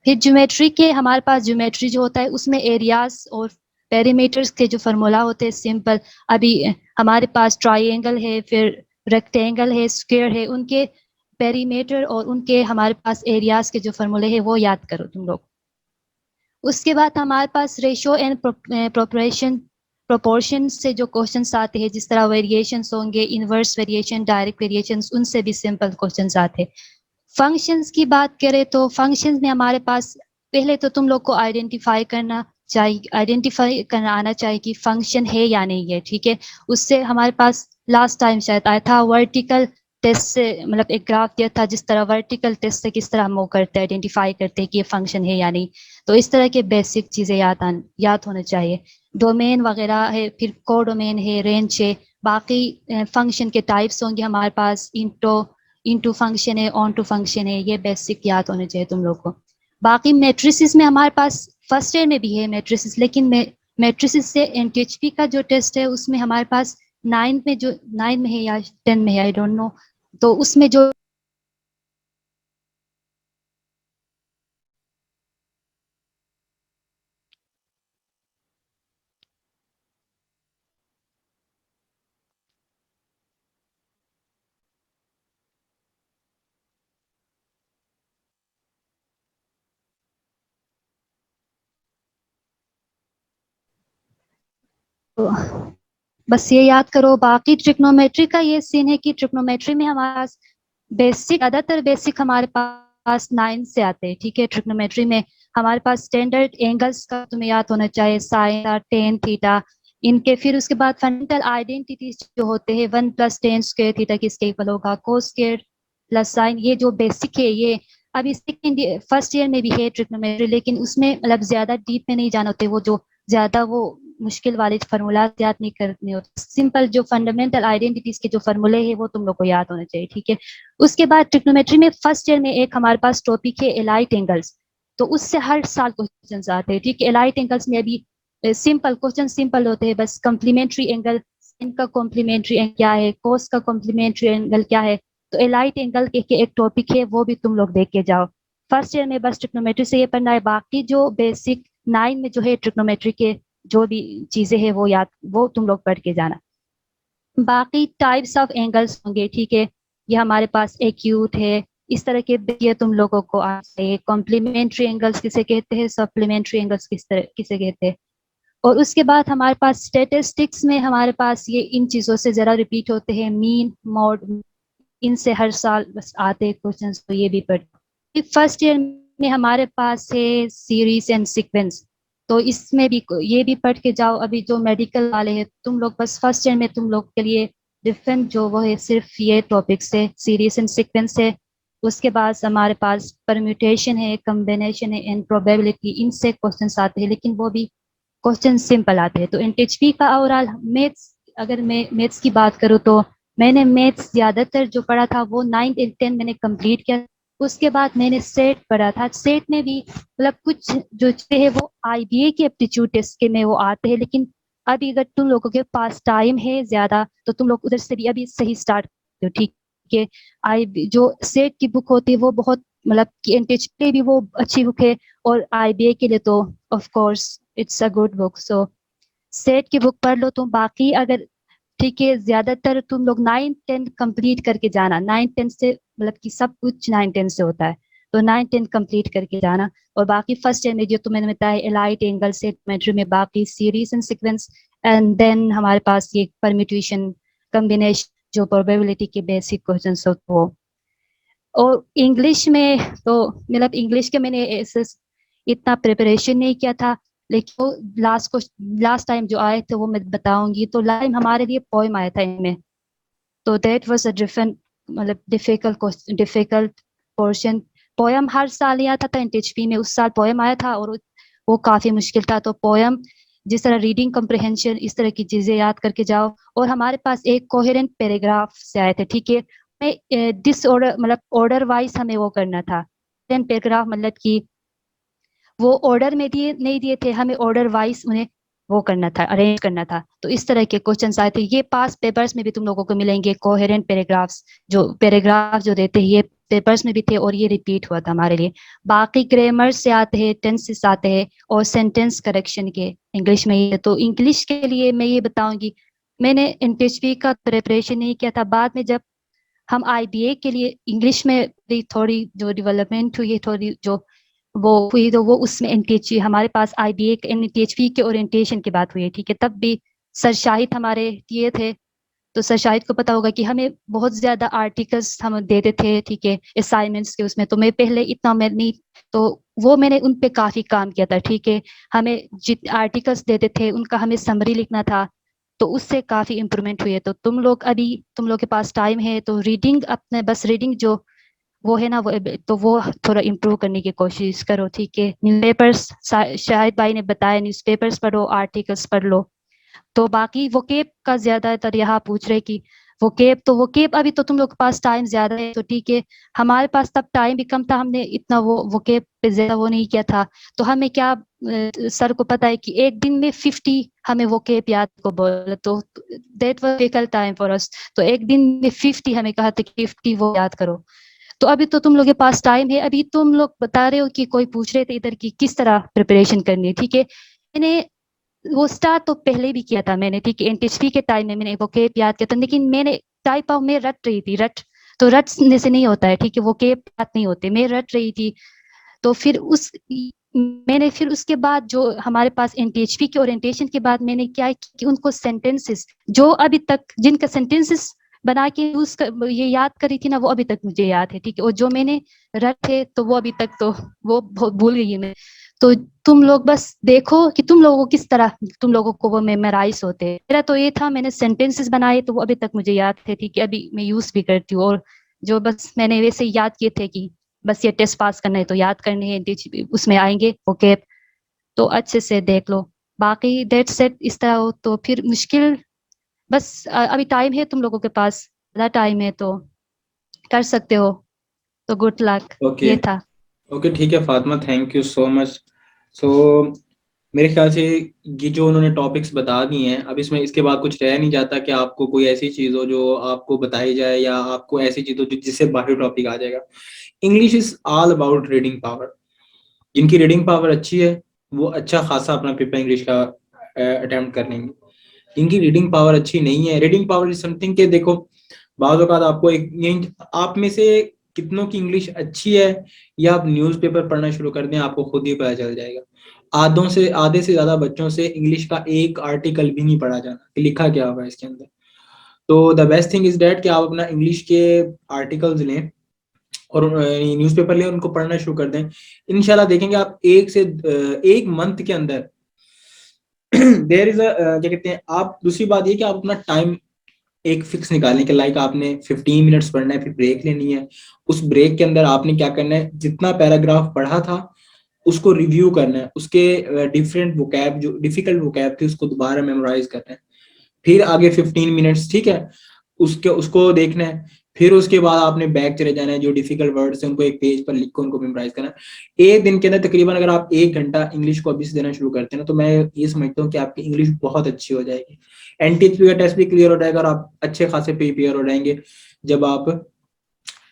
फिर ज्योमेट्री के हमारे पास ज्योमेट्री जो होता है उसमें एरियाज और पेरीमीटर्स के जो फार्मूला होते हैं सिंपल, अभी हमारे पास ट्राइंगल है, फिर रेक्टेंगल है, स्क्वायर है, उनके पेरीमीटर और उनके हमारे पास एरियाज के जो फार्मूले हैं वो याद करो तुम लोग। उसके बाद हमारे पास रेशियो एंड प्रोपोर्शन से जो क्वेश्चंस आते हैं, जिस तरह वेरिएशंस होंगे, इनवर्स वेरिएशन, डायरेक्ट वेरिएशंस, उनसे भी सिंपल क्वेश्चंस आते हैं। फंक्शंस की बात करें तो फंक्शंस में हमारे पास पहले तो तुम लोग को आइडेंटिफाई करना आना चाहिए कि फंक्शन है या नहीं है, ठीक है। उससे हमारे पास लास्ट टाइम शायद आया था वर्टिकल टेस्ट से, मतलब एक ग्राफ दिया था जिस तरह वर्टिकल टेस्ट से किस तरह मूव करते हैं, आइडेंटिफाई करते हैं कि ये फंक्शन है या नहीं। तो इस तरह के बेसिक चीजें याद होने चाहिए। डोमेन वगैरह है, फिर को डोमेन है, रेंज है, बाकी फंक्शन के टाइप्स होंगे हमारे पास, इनटू फंक्शन है, ऑन टू फंक्शन है, ये बेसिक याद होने चाहिए तुम लोग को। बाकी मैट्रिसेस में हमारे पास फर्स्ट ईयर में भी है मैट्रिसेस, लेकिन मैट्रिसेस से एनटीएचपी का जो टेस्ट है उसमें हमारे पास 9 में है या 10 में है, आई डोंट नो। तो उसमें जो बस ये याद करो। बाकी ट्रिग्नोमेट्री का ये सीन है कि ट्रिग्नोमेट्री में हमारे पास ज्यादातर बेसिक हमारे पास 9 से आते हैं, ठीक है। ट्रिग्नोमेट्री में हमारे पास स्टैंडर्ड एंगल्स का तुम्हें याद होना चाहिए, साइन, टेन, थीटा, इनके। फिर उसके बाद फंडामेंटल आइडेंटिटीज जो होते हैं, 1 + tan स्क्वायर थीटा किसके इक्वल होगा, कोस स्क्वायर प्लस साइन, ये जो बेसिक है, ये अभी फर्स्ट ईयर में भी है ट्रिग्नोमेट्री, लेकिन उसमें मतलब ज्यादा डीप में नहीं जाना होते, वो जो ज्यादा वो मुश्किल वाले फार्मूला याद नहीं करने होते, सिंपल जो फंडामेंटल आइडेंटिटीज के जो फार्मूले हैं वो तुम लोग को याद होने चाहिए, ठीक है। उसके बाद ट्रिग्नोमेट्री में फर्स्ट ईयर में एक हमारे पास टॉपिक है एलाइट एंगल्स, तो उससे हर साल क्वेश्चंस आते हैं, ठीक है। एलाइट एंगल्स में अभी सिंपल क्वेश्चन सिंपल होते हैं, बस कॉम्प्लीमेंट्री एंगल, साइन का कॉम्प्लीमेंट्री एंगल क्या है, कोस का कॉम्प्लीमेंट्री एंगल क्या है, तो एलाइट एंगल के एक टॉपिक है, वो भी तुम लोग देख के जाओ। फर्स्ट ईयर में बस ट्रिग्नोमेट्री से ये पढ़ना है, बाकी जो बेसिक 9 में जो है ट्रिग्नोमेट्री के जो भी चीजें हैं वो तुम लोग पढ़ के जाना। बाकी टाइप्स ऑफ एंगल्स होंगे, ठीक है, ये हमारे पास एक्यूट है, इस तरह के ये तुम लोगों को आते हैं। कॉम्प्लीमेंट्री एंगल्स किसे कहते हैं, सप्लीमेंट्री एंगल्स किसे कहते हैं। और उसके बाद हमारे पास स्टैटिस्टिक्स में हमारे पास ये इन चीजों से जरा रिपीट होते हैं, मीन, मोड, इनसे हर साल बस आते हैं क्वेश्चंस, तो ये भी पढ़। फर्स्ट ईयर में हमारे पास है सीरीज एंड सीक्वेंस, तो इसमें भी ये भी पढ़ के जाओ। अभी जो मेडिकल वाले हैं तुम लोग, बस फर्स्ट ईयर में तुम लोग के लिए डिफरेंट जो वो है सिर्फ ये टॉपिक्स है, सीरीज एंड सीक्वेंस है। उसके बाद हमारे पास परम्यूटेशन है, कॉम्बिनेशन है, एंड प्रोबेबिलिटी, इनसे क्वेश्चंस आते हैं, लेकिन वो भी क्वेश्चन सिंपल आते हैं। तो एनटीएचपी का ओवरऑल मैथ्स, अगर मैं मैथ्स की बात करूँ तो मैंने मैथ्स ज्यादातर जो पढ़ा था वो 9 और 10 मैंने कंप्लीट किया। उसके बाद मैंने सेट पढ़ा था, सेट में भी मतलब कुछ जो है वो आईबीए के एप्टीट्यूड टेस्ट के में वो आते हैं, लेकिन अभी अगर तुम लोगों के पास टाइम है ज्यादा तो तुम लोग उधर से भी अभी सही स्टार्ट करो, ठीक है। जो सेट की बुक होती है वो बहुत मतलब एनटीएचपी भी वो अच्छी बुक है, और आईबीए के लिए तो of course it's a good book. So set की बुक पढ़ लो तुम, बाकी अगर ठीक है ज्यादातर तुम लोग 9-10 कंप्लीट करके जाना, 9-10 से मतलब कि सब कुछ 9-10 से होता है, तो 9-10 कंप्लीट करके जाना। और बाकी फर्स्ट ईयर में जो तुम्हें बताया एलाइट एंगल सेट मेट्री में बाकी series and sequence, and then हमारे पास ये परम्यूटेशन कॉम्बिनेशन जो प्रोबेबिलिटी के बेसिक क्वेश्चंस हो वो। और इंग्लिश में तो मतलब इंग्लिश के मैंने ऐसे इतना प्रिपरेशन नहीं किया था, लेकिन वो लास्ट टाइम जो आए थे वो मैं बताऊंगी। तो लाइम हमारे लिए पोएम आया था इनमें, तो दैट वाज अ डिफरेंट मतलब डिफिकल्ट पोर्शन। पोएम हर साल ही आता था एनटीएचपी में, उस साल पोएम आया था और वो काफी मुश्किल था। तो पोएम जिस तरह रीडिंग कम्प्रिहेंशन इस तरह की चीजें याद करके जाओ। और हमारे पास एक कोहेरेंट पैराग्राफ से आए थे, ठीक है, डिस ऑर्डर मतलब ऑर्डर वाइज हमें वो करना था। पैराग्राफ मतलब कि वो ऑर्डर में दिए नहीं दिए थे, हमें ऑर्डर वाइज उन्हें वो करना था, अरेंज करना था। तो इस तरह के क्वेश्चंस आए थे। ये पास पेपर्स में भी तुम लोगों को मिलेंगे कोहेरेंट पैराग्राफ्स, जो पैराग्राफ जो देते हैं ये पेपर्स में भी थे और ये रिपीट हुआ था हमारे लिए। बाकी ग्रामर से आते हैं, टेंसेस आते हैं और सेंटेंस करेक्शन के इंग्लिश में ही। तो इंग्लिश के लिए मैं ये बताऊंगी, मैंने एनटीएचपी का प्रिपरेशन नहीं किया था। बाद में जब हम आईबीए के लिए इंग्लिश में थोड़ी जो डेवलपमेंट हुई, थोड़ी जो वो हुई, तो वो उसमें एनटीएचपी हमारे पास आईबीए एनटीएचपी के ओरिएंटेशन की बात हुई है, ठीक है। तब भी सर शाहिद हमारे दिए थे, तो सर शाहिद को पता होगा कि हमें बहुत ज्यादा आर्टिकल्स हम देते थे, ठीक है, असाइनमेंट्स के उसमें। तो मैं पहले इतना मैं नहीं, तो वो मैंने उन पे काफी काम किया था, ठीक है। हमें जित आर्टिकल्स देते थे उनका हमें समरी लिखना था, तो उससे काफी इम्प्रूवमेंट हुई है। तो तुम लोग के पास टाइम है तो रीडिंग अपने बस रीडिंग जो वो है ना वो, तो वो थोड़ा इम्प्रूव करने की कोशिश करो, ठीक है। न्यूज़पेपर्स शाहिद भाई ने बताया, न्यूज़पेपर्स पढ़ो, आर्टिकल्स पढ़ लो। तो बाकी वोकेब का ज्यादातर यहाँ पूछ रहे कि वोकेब अभी तो तुम लोग के पास टाइम ज्यादा है, तो ठीक है। हमारे पास तब टाइम भी कम था, हमने इतना वो वोकेब पे ज्यादा वो नहीं किया था। तो हमें क्या सर को पता है कि एक दिन में 50 हमें वोकेब याद को बोला, तो that was difficult time for us. तो एक दिन में 50 हमें कहा था कि 50 वो याद करो। तो अभी तो तुम लोग के पास टाइम है। अभी तुम लोग बता रहे हो कि कोई पूछ रहे थे इधर की किस तरह प्रिपरेशन करनी है, ठीक है। मैंने वो स्टार्ट तो पहले भी किया था मैंने, ठीक है। एनटीएचपी के टाइम में मैंने वोकेब याद किया था, लेकिन मैंने टाइप ऑफ में रट रही थी, तो रटने से नहीं होता है, ठीक है। वोकेब याद नहीं होते, मैं रट रही थी। तो फिर उसके बाद जो हमारे पास एनटीएचपी के ओरिएंटेशन के बाद मैंने क्या कि उनको सेंटेंसेस जो अभी तक जिनका सेंटेंसेस बना के ये याद करी थी ना, वो अभी तक मुझे याद है, ठीक है। और जो मैंने रटे तो वो अभी तक तो वो भूल गई है मैं। तो तुम लोग बस देखो कि तुम लोगों को किस तरह तुम लोगों को वो मेमोराइज होते हैं। मेरा तो ये था, मैंने सेंटेंसेस बनाए तो वो अभी तक मुझे याद थे, ठीक है। अभी मैं यूज भी करती हूँ। और जो बस मैंने वैसे याद किए थे कि बस ये टेस्ट पास करना है तो याद करने हैं, उसमें आएंगे वोकेब, तो अच्छे से देख लो। बाकी डेट सेट इस तरह हो तो फिर मुश्किल बस अभी टाइम है तुम लोगों के पास, ज़्यादा टाइम है तो कर सकते हो। तो गुड लक। ओके ये था। ओके ठीक है Fatima, thank you so much. So मेरे ख्याल से ये जो उन्होंने टॉपिक्स बता दिए हैं, अब इसमें इसके बाद कुछ रह नहीं जाता कि आपको कोई ऐसी चीज़ हो जो आपको बताई जाए, या आपको ऐसी चीज़ हो जिससे बाहरी टॉपिक आ जाएगा। English is all about reading power. जिनकी रीडिंग पावर अच्छी है वो अच्छा खासा अपना पेपर इंग्लिश का अटेम्प्ट कर लेंगे। जिनकी रीडिंग पावर अच्छी नहीं है, रीडिंग पावर इज समथिंग के देखो, बाज़ औक़ात आपको एक आप में से कितनों की इंग्लिश अच्छी है, या आप न्यूज़पेपर पढ़ना शुरू कर दें आपको खुद ही पता चल जाएगा। आधे से ज्यादा बच्चों से इंग्लिश का एक आर्टिकल भी नहीं पढ़ा जाना कि लिखा क्या हुआ इसके अंदर। तो the best thing is that कि आप अपना इंग्लिश के आर्टिकल्स लें और न्यूज़पेपर लें, उनको पढ़ना शुरू कर दें। इंशाल्लाह देखेंगे आप एक मंथ के अंदर देयर इज क्या कहते हैं आप। दूसरी बात ये कि आप अपना टाइम एक फिक्स निकालें कि लाइक आपने 15 मिनट्स पढ़ना है, फिर ब्रेक लेनी है। उस ब्रेक के अंदर आपने क्या करना है, जितना पैराग्राफ पढ़ा था उसको रिव्यू करना है, उसके डिफरेंट वोकैब जो डिफिकल्ट वोकैब थे उसको दोबारा मेमोराइज करना है। फिर आगे 15 मिनट्स, ठीक है, उसको देखना है। फिर उसके बाद आपने बैक चले जाना है, जो डिफिकल्ट वर्ड्स हैं उनको एक पेज पर लिख कर उनको मेमोराइज करना है। एक दिन के अंदर तकरीबन अगर आप 1 घंटा इंग्लिश को अभी से देना शुरू करते हैं ना, तो मैं ये समझता हूँ कि आपकी इंग्लिश बहुत अच्छी हो जाएगी। एनटीएचपी का टेस्ट भी क्लियर हो जाएगा और आप अच्छे खासे प्रिपेयर हो जाएंगे जब आप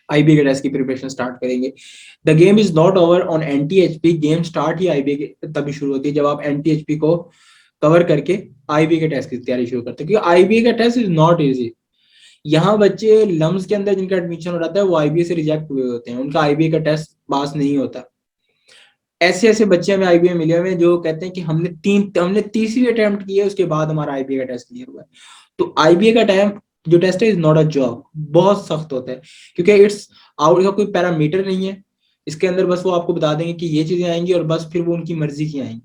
आईबी के टेस्ट की प्रिपरेशन स्टार्ट करेंगे। The game is not over on NTHP. Game start ही आईबी के तभी शुरू होती है जब आप एनटीएचपी को कवर करके आईबीए के टेस्ट की तैयारी शुरू करते हैं, क्योंकि आईबीए का टेस्ट इज नॉट इजी। यहाँ बच्चे लम्स के अंदर जिनका एडमिशन हो रहा है वो आईबीए से रिजेक्ट हुए होते हैं, उनका आईबीए का टेस्ट पास नहीं होता। ऐसे ऐसे बच्चे हमें आईबीए मिले हुए हैं जो कहते हैं कि हमने तीसरी अटेम्प्ट की है, उसके बाद हमारा आईबीए का टेस्ट क्लियर हुआ है। तो आईबीए का टाइम जो टेस्ट है इज नॉट अ जॉब, बहुत सख्त होता है, क्योंकि इट्स आउट का कोई पैरामीटर नहीं है इसके अंदर। बस वो आपको बता देंगे कि ये चीजें आएंगी और बस फिर वो उनकी मर्जी की आएंगी।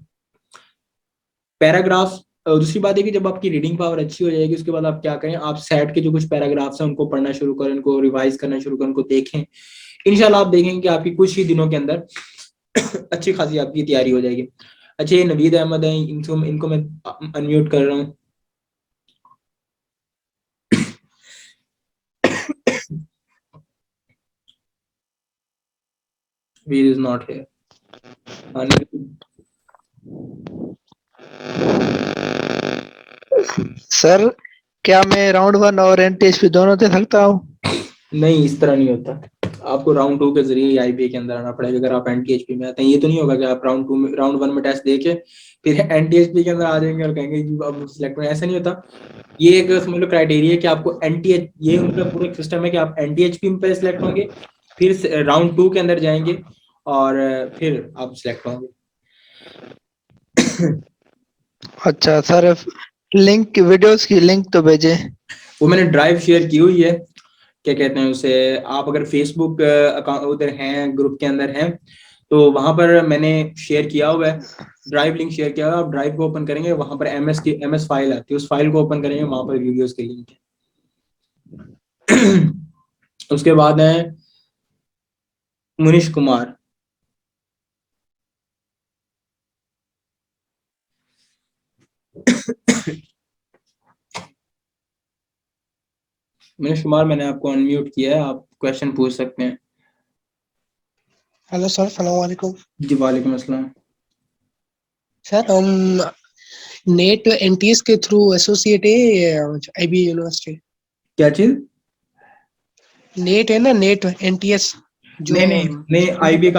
पैराग्राफ, दूसरी बात है कि जब आपकी रीडिंग पावर अच्छी हो जाएगी उसके बाद आप क्या करें, आप सेट के जो कुछ पैराग्राफ्स हैं उनको पढ़ना शुरू करें, उनको रिवाइज करना शुरू करें, उनको देखें। इंशाल्लाह आप देखेंगे कि आपकी कुछ ही दिनों के अंदर अच्छी खासी आपकी तैयारी हो जाएगी। अच्छा, ये नवीद अहमद है, इनको मैं अनम्यूट कर रहा हूँ। Veer is not here. Sir क्या मैं राउंड 1 और एनटीएचपी दोनों दे सकता हूँ? नहीं, इस तरह नहीं होता। आपको राउंड 2 के जरिए आईबीए के अंदर आना पड़ेगा अगर आप एनटीएचपी में आते हैं। ये तो नहीं होगा कि आप राउंड 1 में टेस्ट देके फिर एनटीएचपी के अंदर आ जाएंगे और कहेंगे जी अब सिलेक्ट में। ऐसा नहीं होता। ये एक समझ लो क्राइटेरिया कि आपको एनटीएच, ये उनका पूरा सिस्टम है कि आप एनटीएचपी में सिलेक्ट होंगे, फिर राउंड 2 के अंदर जाएंगे और फिर आप सिलेक्ट होंगे। अच्छा सर, लिंक, वीडियोस की लिंक तो भेजे। वो मैंने ड्राइव शेयर की हुई है, क्या कहते हैं उसे, आप अगर फेसबुक अकाउंट उधर हैं, ग्रुप के अंदर हैं, तो वहां पर मैंने शेयर किया हुआ है, ड्राइव लिंक शेयर किया हुआ है। आप ड्राइव को ओपन करेंगे, वहां पर एमएस फाइल आती है, उस फाइल को ओपन करेंगे, वहां पर वीडियोस के लिंक है। उसके बाद है मुनीश कुमार। मुनीश कुमार, मैंने आपको अनम्यूट किया है, आप क्वेश्चन पूछ सकते हैं। हेलो सर, अस्सलाम वालेकुम। जी वालेकुम अस्सलाम। सर हम नेट एनटीएस के थ्रू एसोसिएट है आईबी यूनिवर्सिटी। क्या चीज? नेट है ना, नेट एनटीएस जो नहीं, आईबीए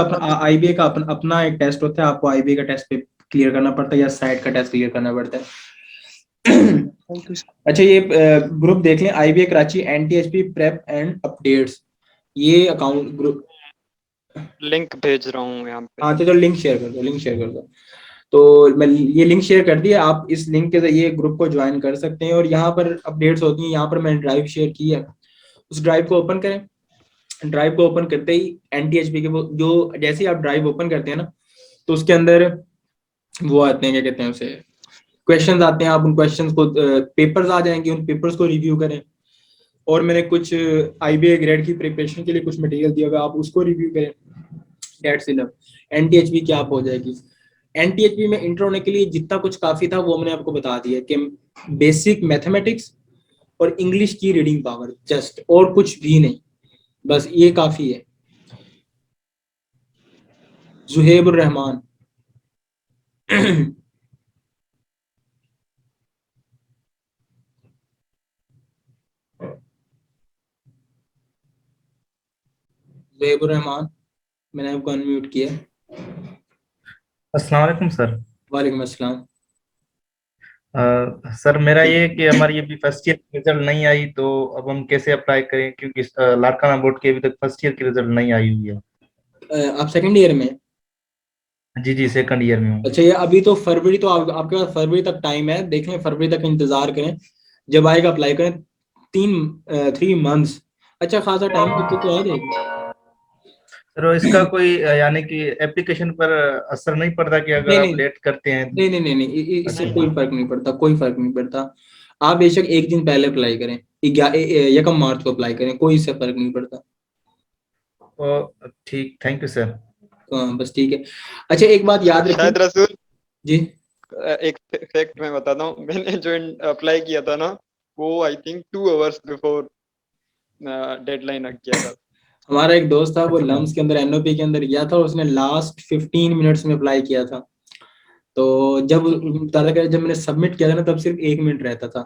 का अपना एक टेस्ट होता है, आपको आईबीए का टेस्ट पे क्लियर करना पड़ता है या साइट का टेस्ट क्लियर करना पड़ता है। अच्छा, ये ग्रुप देख लें, IBA Karachi NTHP prep and updates, ये अकाउंट ग्रुप लिंक भेज रहा हूँ यहाँ पे। हाँ, तो लिंक शेयर कर दो। तो मैं ये लिंक शेयर कर दिया, आप इस लिंक के जरिए ग्रुप को ज्वाइन कर सकते हैं और यहाँ पर अपडेट्स होती हैं। यहाँ पर मैंने ड्राइव शेयर की है, उस ड्राइव को ओपन करें। ड्राइव को ओपन करते ही एनटीएचपी के वो जो जैसे ही आप ड्राइव ओपन करते हैं ना, तो उसके अंदर वो आते हैं, क्या कहते हैं उसे, क्वेश्चंस आते हैं। आप उन क्वेश्चंस को, पेपर्स आ जाएंगे, उन पेपर्स को रिव्यू करें। और मैंने कुछ आईबीए ग्रेड की प्रिपरेशन के लिए कुछ मटेरियल दिया हुआ है, आप उसको रिव्यू करें। That's enough. एनटीएचपी क्या आप हो जाएगी। एनटीएचपी में इंटर होने के लिए जितना कुछ काफी था वो मैंने आपको बता दिया कि बेसिक मैथमेटिक्स और इंग्लिश की रीडिंग पावर, जस्ट, और कुछ भी नहीं, बस ये काफी है। जुहेबुर रहमान। जुहेबुर रहमान, मैंने आपको अनम्यूट किया। अस्सलाम वालेकुम सर। वालेकुम अस्सलाम। सर मेरा ये है कि हमारी अभी फर्स्ट ईयर की रिजल्ट नहीं आई, तो अब हम कैसे अप्लाई करें, क्योंकि लाड़काना बोर्ड की अभी तक फर्स्ट ईयर की रिजल्ट नहीं आई हुई है। आप सेकंड ईयर में? जी सेकंड ईयर में हूँ। अच्छा, ये अभी तो फरवरी, तो आपके पास फरवरी तक टाइम है, देख लें, फरवरी तक इंतजार करें, जब आएगा अप्लाई करें। 3 मंथ्स, अच्छा खासा टाइम तो आ जाएगी। तो इसका कोई यानी कि एप्लीकेशन पर असर नहीं पड़ता कि अगर आप लेट करते हैं? नहीं, इससे कोई फर्क नहीं पड़ता, कोई फर्क नहीं पड़ता। आप बेशक एक दिन पहले अप्लाई करें, 1 मार्च को अप्लाई करें, कोई इससे फर्क नहीं पड़ता। ठीक, थैंक यू सर। बस ठीक है। अच्छा, एक बात याद रखिए शायद रसूल जी, एक फैक्ट मैं बताता हूँ। मैंने जो अप्लाई किया था ना, वो I think 2 hours before deadline रख किया था। हमारा एक दोस्त था, वो लम्स के अंदर एनओपी के अंदर गया था, उसने लास्ट 15 मिनट्स में अप्लाई किया था। तो जब मैंने सबमिट किया था ना, तब सिर्फ 1 मिनट रहता था,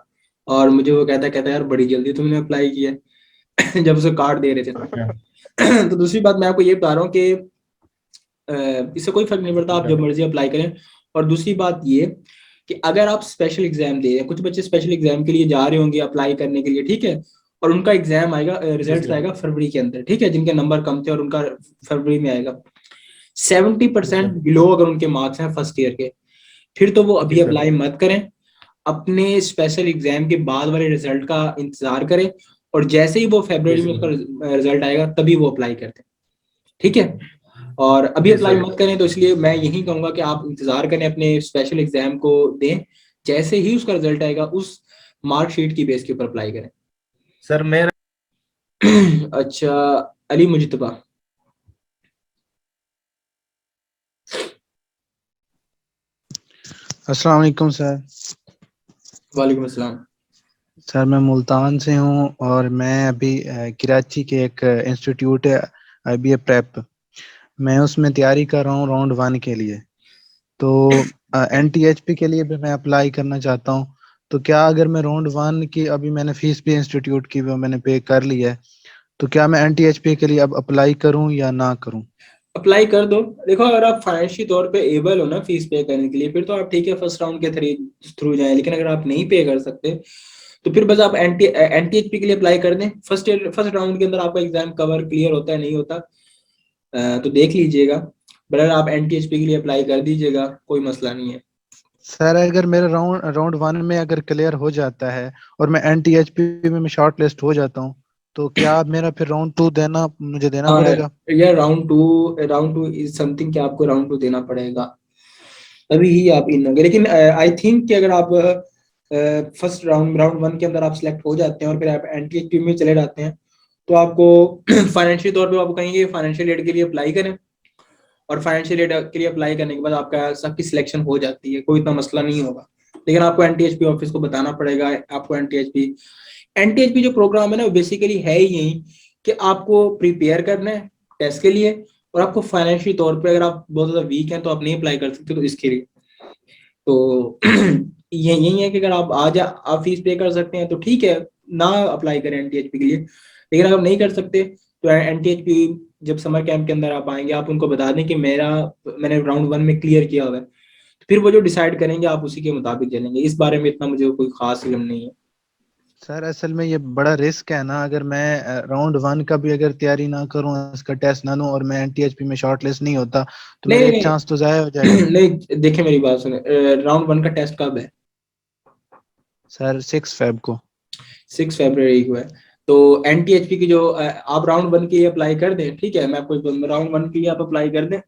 और मुझे वो कहता यार बड़ी जल्दी तुमने अप्लाई किया। जब उसे कार्ड दे रहे थे। तो दूसरी बात मैं आपको ये बता रहा हूँ कि इससे कोई फर्क नहीं पड़ता, आप जब मर्जी अप्लाई करें। और दूसरी बात ये कि अगर आप स्पेशल एग्जाम दे रहे हैं, कुछ बच्चे स्पेशल एग्जाम के लिए जा रहे होंगे अप्लाई करने के लिए, ठीक है, और उनका एग्जाम आएगा, रिजल्ट आएगा फरवरी के अंदर, ठीक है, जिनके नंबर कम थे और उनका फरवरी में आएगा, 70% बिलो अगर उनके मार्क्स हैं फर्स्ट ईयर के, फिर तो वो अभी अप्लाई मत करें, अपने स्पेशल एग्जाम के बाद वाले रिजल्ट का इंतजार करें, और जैसे ही वो फरवरी में उसका रिजल्ट आएगा तभी वो अप्लाई करते हैं, ठीक है। और अभी अप्लाई मत करें, तो इसलिए मैं यही कहूंगा कि आप इंतजार करें, अपने स्पेशल एग्जाम को दें, जैसे ही उसका रिजल्ट आएगा उस मार्कशीट की बेस के ऊपर अप्लाई करें। सर मेरा अच्छा, अली मुजतबा। अस्सलाम वालेकुम सर। वालेकुम अस्सलाम। सर मैं मुल्तान से हूँ और मैं अभी कराची के एक इंस्टीट्यूट है IBA प्रेप, मैं उसमें तैयारी कर रहा हूँ राउंड 1 के लिए, तो NTHP के लिए भी मैं अप्लाई करना चाहता हूँ। तो क्या अगर मैं राउंड 1 की, अभी मैंने फीस भी इंस्टीट्यूट की वो मैंने पे कर ली है, तो क्या मैं NTHP के लिए अब अप्लाई करूँ या ना करूँ? अप्लाई कर दो। देखो, अगर आप फाइनेंशियल तौर पे एबल हो ना फीस पे करने के लिए, फिर तो आप ठीक है फर्स्ट राउंड के थ्रू जाए, लेकिन अगर आप नहीं पे कर सकते तो फिर बस आप NTHP के लिए अप्लाई कर दें। फर्स्ट राउंड के अंदर आपका एग्जाम कवर क्लियर होता है नहीं होता तो देख लीजिएगा, बट अगर आप NTHP के लिए अप्लाई कर दीजिएगा, कोई मसला नहीं है। सर अगर मेरा राउंड 1 में अगर क्लियर हो जाता है और मैं NTHP में शॉर्ट लिस्ट हो जाता हूँ, तो क्या मेरा फिर राउंड 2 मुझे देना पड़ेगा? यार राउंड टू इज समथिंग कि आपको राउंड 2 देना पड़ेगा, तभी ही आप इन होंगे। लेकिन आई थिंक कि अगर आप फर्स्ट राउंड 1 के अंदर आप सिलेक्ट हो जाते हैं और फिर आप NTHP में चले जाते हैं, तो आपको फाइनेंशियल तौर पे आपको कहेंगे फाइनेंशियल एड के लिए अप्लाई करें, और फाइनेंशियल एड के लिए अप्लाई करने के बाद आपका सबकी सिलेक्शन हो जाती है, कोई इतना मसला नहीं होगा। लेकिन आपको NTHP ऑफिस को बताना पड़ेगा। आपको NTHP जो प्रोग्राम है ना, वो बेसिकली है ही यही कि आपको प्रिपेयर करना है टेस्ट के लिए, और आपको फाइनेंशियल तौर पे अगर आप बहुत ज्यादा वीक हैं तो आप नहीं अप्लाई कर सकते, तो इसके लिए तो ये यही है कि अगर आप फीस पे कर सकते हैं तो ठीक है, ना अप्लाई करें NTHP के लिए। लेकिन अगर आप नहीं कर सकते तो NTHP जब समर कैंप के अंदर आप आएंगे, आप उनको बता दें कि मैंने राउंड 1 में क्लियर किया हुआ है, तो फिर वो जो डिसाइड करेंगे आप उसी के मुताबिक चलेंगे। इस बारे में इतना मुझे कोई खास इल्म नहीं है। सर असल में ये बड़ा रिस्क है ना, अगर मैं राउंड 1 का भी अगर तैयारी ना करूं, इसका टेस्ट ना लूं और मैं NTHP में शॉर्ट लिस्ट नहीं होता, तो मेरा एक चांस तो जाया हो जाएगा। नहीं, देखिए मेरी बात सुने, राउंड 1 का टेस्ट कब है? सर 6 फेब को। 6 फरवरी को है। तो NTHP की जो आप राउंड 1 के लिए अप्लाई कर दें, ठीक है, मैं आपको राउंड 1 के लिए आप अप्लाई कर दें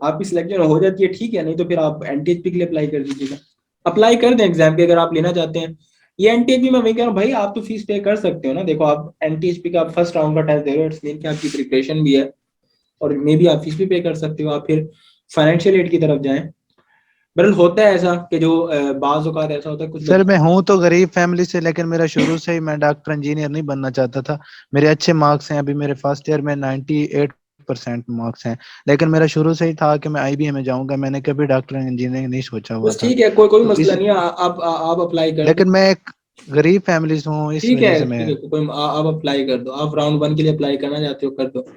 आपकी सिलेक्शन हो जाती है, ठीक है, नहीं तो फिर आप NTHP के लिए अप्लाई कर दीजिएगा। अप्लाई कर दें एग्जाम के, अगर आप लेना चाहते हैं। ये NTHP में वही कह रहा हूँ भाई, आप तो फीस पे कर सकते हो ना। देखो, आप NTHP का फर्स्ट राउंड का टेस्ट दे रहे हो, इट्स मीन कि आपकी प्रिपरेशन भी है, और मे बी आप फीस भी पे कर सकते हो, आप फिर फाइनेंशियल एड की तरफ जाएं। बहरहाल होता है ऐसा कि जो बाज़ औक़ात ऐसा होता है कुछ सर मैं हूँ तो गरीब फैमिली से, लेकिन मेरा शुरू से ही मैं डॉक्टर इंजीनियर नहीं बनना चाहता था। मेरे अच्छे मार्क्स हैं, अभी मेरे फर्स्ट ईयर में 98% मार्क्स हैं, लेकिन मेरा शुरू से ही था कि मैं IBA में जाऊंगा, मैंने कभी डॉक्टर इंजीनियरिंग नहीं सोचा हुआ बस था। ठीक है, कोई तो मसला नहीं है, आप अप्लाई कर लेकिन मैं एक गरीब फैमिली से हूँ, इस ठीक वजह है, से ठीक मैं। है, कोई आप अप्लाई कर दो। आप राउंड 1 के लिए अप्लाई करना चाहते हो कर दो,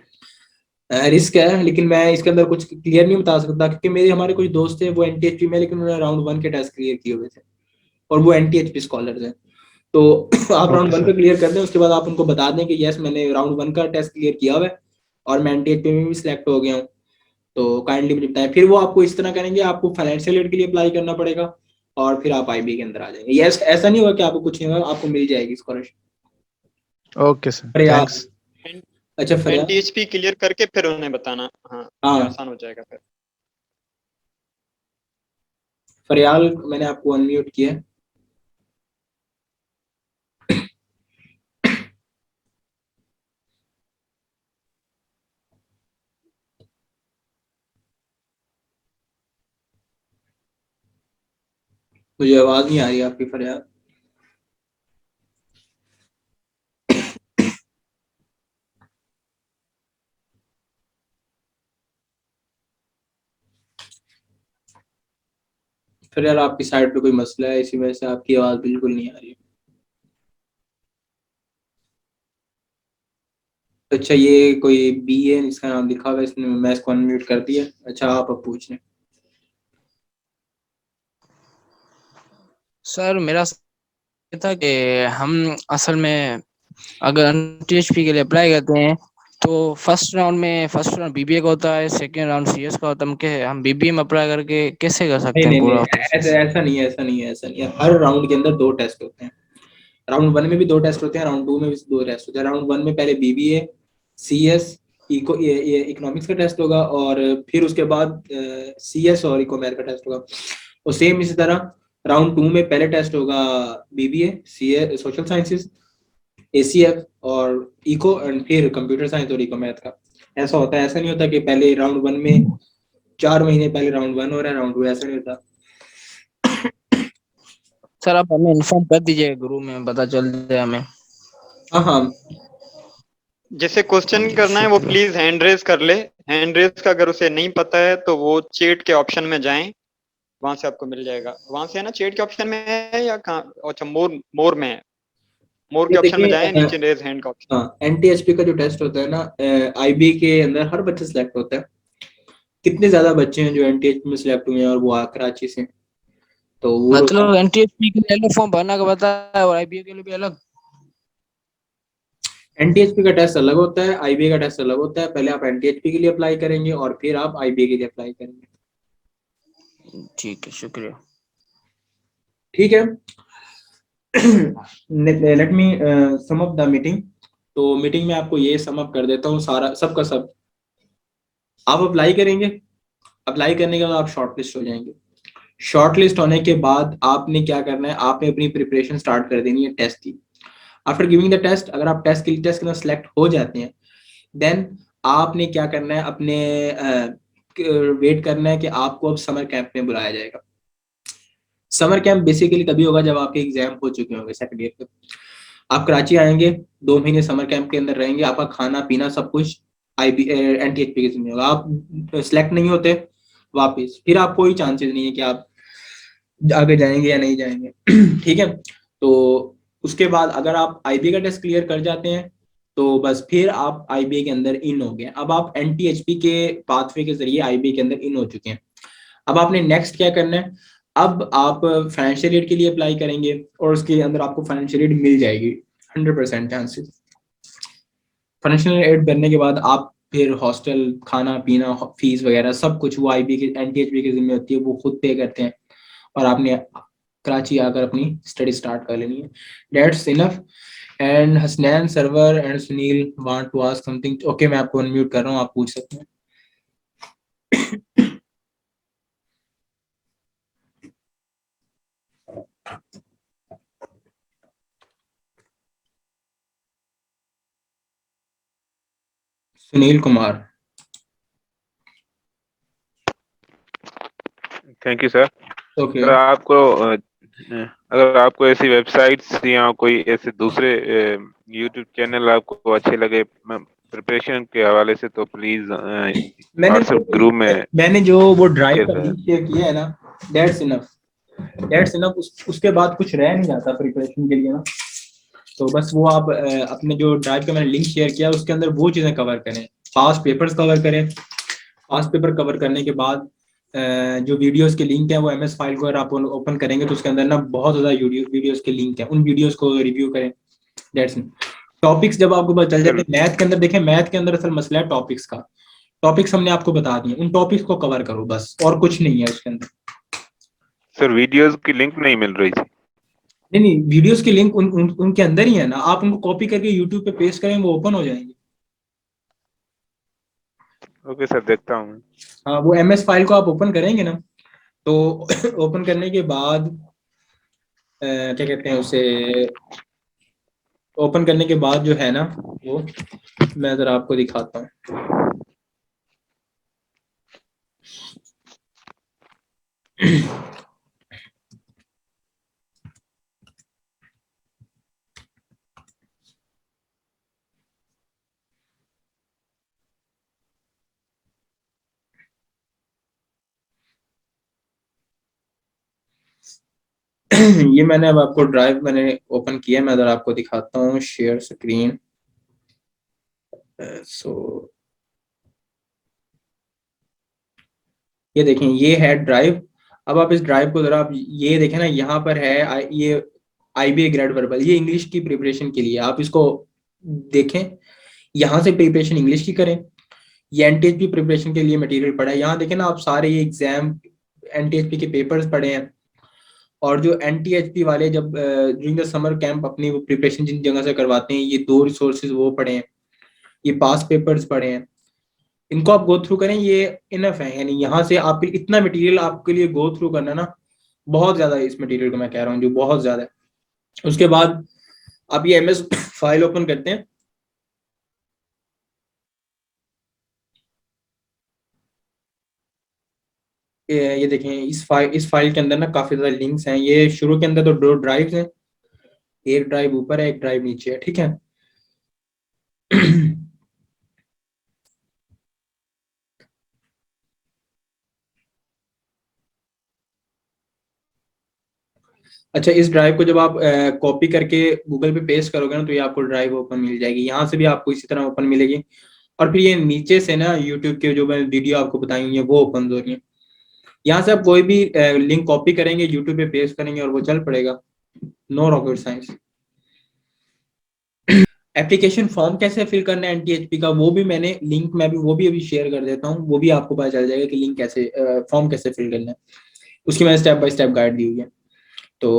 रिस्क है, लेकिन मैं इसके अंदर कुछ क्लियर नहीं बता सकता, क्योंकि हमारे कुछ दोस्त थे वो NTHP में, लेकिन उन्होंने राउंड 1 के टेस्ट क्लियर किए हुए थे और वो NTHP स्कॉलर्स हैं। तो आप राउंड 1 का क्लियर कर दें, उसके बाद आप उनको बता दें कि यस मैंने राउंड 1 का टेस्ट क्लियर किया हुआ है और मैं NTHP में भी सिलेक्ट हो गया हूँ, तो काइंडली मुझे बताएं। फिर वो आपको इस तरह करेंगे, आपको फाइनेंशियल एड के लिए अप्लाई करना पड़ेगा और फिर आप IB के अंदर आ जाएंगे। यस, ऐसा नहीं होगा कि आपको कुछ नहीं होगा, आपको मिल जाएगी स्कॉलरशिप। Okay sir, thanks. अच्छा, NTHP क्लियर करके फिर उन्हें बताना। हाँ, ये आसान हो जाएगा फिर। फरियाल, मैंने आपको अनम्यूट किया है। मुझे आवाज नहीं आ रही आपकी फरियाल। फिर यार आपकी साइड पे कोई मसला है, इसी वजह से आपकी आवाज बिल्कुल नहीं आ रही। अच्छा, ये कोई बी है, इसका नाम लिखा हुआ है, इसने मैं इसको अनम्यूट कर दिया। अच्छा, आप अब पूछ लें। सर मेरा ये था कि हम असल में अगर टीएचपी के लिए अप्लाई करते हैं तो फर्स्ट राउंड बीबीए का होता है, सेकंड राउंड सीएस का होता है। हम बीबीए में अप्लाई करके कैसे कर नहीं सकते हैं नहीं नहीं, पूरा प्रोसेस? ऐसा नहीं है, ऐसा नहीं है, ऐसा नहीं है। हर राउंड के अंदर दो टेस्ट होते हैं। राउंड 1 में भी दो टेस्ट होते हैं, राउंड 2 में भी दो टेस्ट होते हैं। राउंड 1 में पहले बीबीए, सीएस, इको ये इकोनॉमिक्स का टेस्ट होगा, और फिर उसके बाद सीएस और इकोमैथ का टेस्ट होगा। और सेम इसी तरह राउंड 2 में पहले टेस्ट होगा BBA, CA, social sciences, ACF और इको, एंड फिर कंप्यूटर साइंस और इकोमैथ का। ऐसा होता है, ऐसा नहीं होता कि पहले राउंड 1 में 4 महीने पहले राउंड 1 हो रहा है, राउंड 2, ऐसा नहीं होता। सर आप हमें इन्फॉर्म कर दीजिए, ग्रुप में पता चल जाए हमें। हाँ हाँ, जिसे क्वेश्चन करना है वो प्लीज हैंड रेज कर ले। हैंड रेज का अगर उसे नहीं पता है तो वो चैट के ऑप्शन में जाएं, वहां से आपको मिल जाएगा। वहां से है ना, चैट के ऑप्शन में है या कहाँ? अच्छा, मोर में है। मोर के ये ऑप्शन में देखिए, जाएं, नीचे रेज हैंड का ऑप्शन। हाँ, एनटीएचपी का जो टेस्ट होता है ना, आईबी के अंदर हर बच्चा सिलेक्ट होता है। कितने ज्यादा बच्चे हैं जो एनटीएचपी में सिलेक्ट हुए हैं, और वो कराची से, तो वो मतलब एनटीएचपी के लिए अलग फॉर्म भरना का बताया है और आईबीए के लिए भी अलग? एनटीएचपी का टेस्ट अलग होता है, आईबीए का टेस्ट अलग होता है। पहले आप एनटीएचपी के लिए अप्लाई करेंगे और फिर आप आईबीए के लिए अप्लाई करेंगे। ठीक है, शुक्रिया। ठीक है। Let me sum up the meeting. तो मीटिंग में आपको ये सम अप कर देता हूँ सारा, सबका सब। आप अप्लाई करेंगे, अप्लाई करने के बाद आप शॉर्टलिस्ट हो जाएंगे। शॉर्टलिस्ट होने के बाद आपने क्या करना है, आपने अपनी प्रिपरेशन स्टार्ट कर देनी है टेस्ट की। आफ्टर गिविंग द टेस्ट, अगर आप टेस्ट के अंदर सेलेक्ट हो जाते हैं, देन आपने क्या करना है, अपने वेट करना है कि आपको अब समर कैंप में बुलाया जाएगा। समर कैंप बेसिकली तभी होगा जब आपके एग्जाम हो चुके होंगे सेकंड ईयर के। आप कराची आएंगे, 2 महीने समर कैंप के अंदर रहेंगे, आपका खाना पीना सब कुछ आईबी एनटीएचपी के जिम्मे होगा। आप सिलेक्ट नहीं होते वापस, फिर आप कोई चांसेस नहीं है कि आप आगे जाएंगे या नहीं जाएंगे। ठीक है। तो उसके बाद अगर आप आईबी का टेस्ट क्लियर कर जाते हैं तो बस फिर आप आईबी के अंदर इन हो गए। अब आप एनटीएचपी के पाथवे के जरिए आईबी के अंदर इन हो चुके हैं। अब आपने नेक्स्ट क्या करना है, अब आप फाइनेंशियल एड के लिए अप्लाई करेंगे और उसके अंदर आपको फाइनेंशियल एड मिल जाएगी 100% चांसेस। फाइनेंशियल एड बनने के बाद आप फिर हॉस्टल, खाना पीना, फीस वगैरह सब कुछ वो आईबी के एनटीएचबी की जिम्मे होती है, वो खुद पे करते हैं। और आपने कराची आकर अपनी स्टडी स्टार्ट कर लेनी है। That's enough. And Hasnain Sarwar and Sunil want to ask something. Okay, मैं आपको अनम्यूट कर रहा हूँ, आप पूछ सकते हैं। Sunil Kumar. Thank you sir. Okay. Sir आपको अगर आपको ऐसी वेबसाइट्स या कोई ऐसे दूसरे यूट्यूब चैनल आपको अच्छे लगे प्रिपरेशन के हवाले से, तो प्लीज व्हाट्सएप ग्रुप में मैंने जो वो ड्राइव शेयर का करें। लिंक शेयर किया है ना, दैट्स इनफ। That's enough. उसके बाद कुछ रह नहीं जाता प्रिपरेशन के लिए ना। तो बस वो आप अपने जो ड्राइव का मैंने लिंक शेयर किया उसके अंदर वो चीज़ें कवर करें। पास्ट पेपर्स कवर करें। पास्ट पेपर कवर करने के बाद जो वीडियोस के लिंक है वो एमएस फाइल को अगर आप ओपन करेंगे तो उसके अंदर ना बहुत ज़्यादा वीडियोस के लिंक है, उन वीडियोस को रिव्यू करें। That's it. टॉपिक्स जब आपको पता चल जाते हैं, मैथ के अंदर देखें, मैथ के अंदर असल मसला है टॉपिक्स का। टॉपिक्स हमने आपको बता दिए, उन टॉपिक्स को कवर करो बस, और कुछ नहीं है उसके अंदर। सर वीडियोस की लिंक नहीं मिल रही थी। नहीं नहीं, वीडियोस की लिंक उनके अंदर ही है ना, आप उनको कॉपी करके यूट्यूब पे पेस्ट करें, वो ओपन हो जाएंगे। ओके सर, देखता हूँ। हाँ, वो एमएस फाइल को आप ओपन करेंगे ना, तो ओपन करने के बाद क्या कहते हैं उसे, ओपन करने के बाद जो है ना, वो मैं जरा आपको दिखाता हूँ। ये मैंने अब आपको ड्राइव मैंने ओपन किया, मैं जरा आपको दिखाता हूँ। Share screen. सो ये देखें, ये है ड्राइव। अब आप इस ड्राइव को जरा आप ये देखें ना, यहाँ पर है ये IBA ग्रेड वर्बल, ये इंग्लिश की प्रिपरेशन के लिए, आप इसको देखें, यहाँ से प्रिपरेशन इंग्लिश की करें। ये NTHP प्रिपरेशन के लिए मटेरियल पड़ा है, यहाँ देखें ना आप सारे ये एग्जाम NTHP के पेपर्स पढ़े हैं, और जो NTHP वाले जब ड्यूरिंग द समर कैंप अपनी वो प्रिपरेशन जिन जगह से करवाते हैं, ये 2 रिसोर्सेज वो पढ़े हैं, ये पास पेपर्स पढ़े हैं, इनको आप गो थ्रू करें, ये इनफ है। यानी यहाँ से आप इतना मटेरियल आपके लिए गो थ्रू करना ना बहुत ज्यादा है, इस मटेरियल को मैं कह रहा हूँ जो बहुत ज्यादा है। उसके बाद आप ये MS फाइल ओपन करते हैं, ये देखें इस फाइल के अंदर ना काफी ज्यादा लिंक्स हैं। ये शुरू के अंदर तो 2 ड्राइव्स हैं, एक ड्राइव ऊपर है, एक ड्राइव नीचे है, ठीक है। अच्छा, इस ड्राइव को जब आप कॉपी करके गूगल पे पेस्ट करोगे ना, तो ये आपको ड्राइव ओपन मिल जाएगी, यहाँ से भी आपको इसी तरह ओपन मिलेगी। और फिर ये नीचे से ना यूट्यूब के जो मैं वीडियो आपको बताई हुई है वो ओपन हो रही है। यहाँ से आप कोई भी लिंक कॉपी करेंगे, यूट्यूब पे पेस्ट करेंगे और वो चल पड़ेगा, no rocket science. Application form कैसे फिल करना है NTHP का, वो भी मैंने लिंक में भी वो भी अभी शेयर कर देता हूँ, वो भी आपको पता चल जाएगा कि लिंक कैसे फॉर्म कैसे फिल करना है, उसकी मैंने स्टेप बाय स्टेप गाइड दी हुई है। तो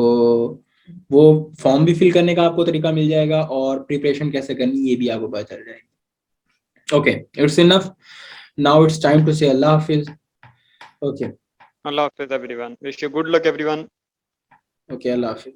वो फॉर्म भी फिल करने का आपको तरीका मिल जाएगा, और प्रिपरेशन कैसे करनी ये भी आपको पता चल जाएगा। Okay, it's enough, now it's time to say अल्लाह हाफिज। ओके, अल्लाह हाफिज everyone, wish you good luck everyone. Okay, अल्लाह हाफिज।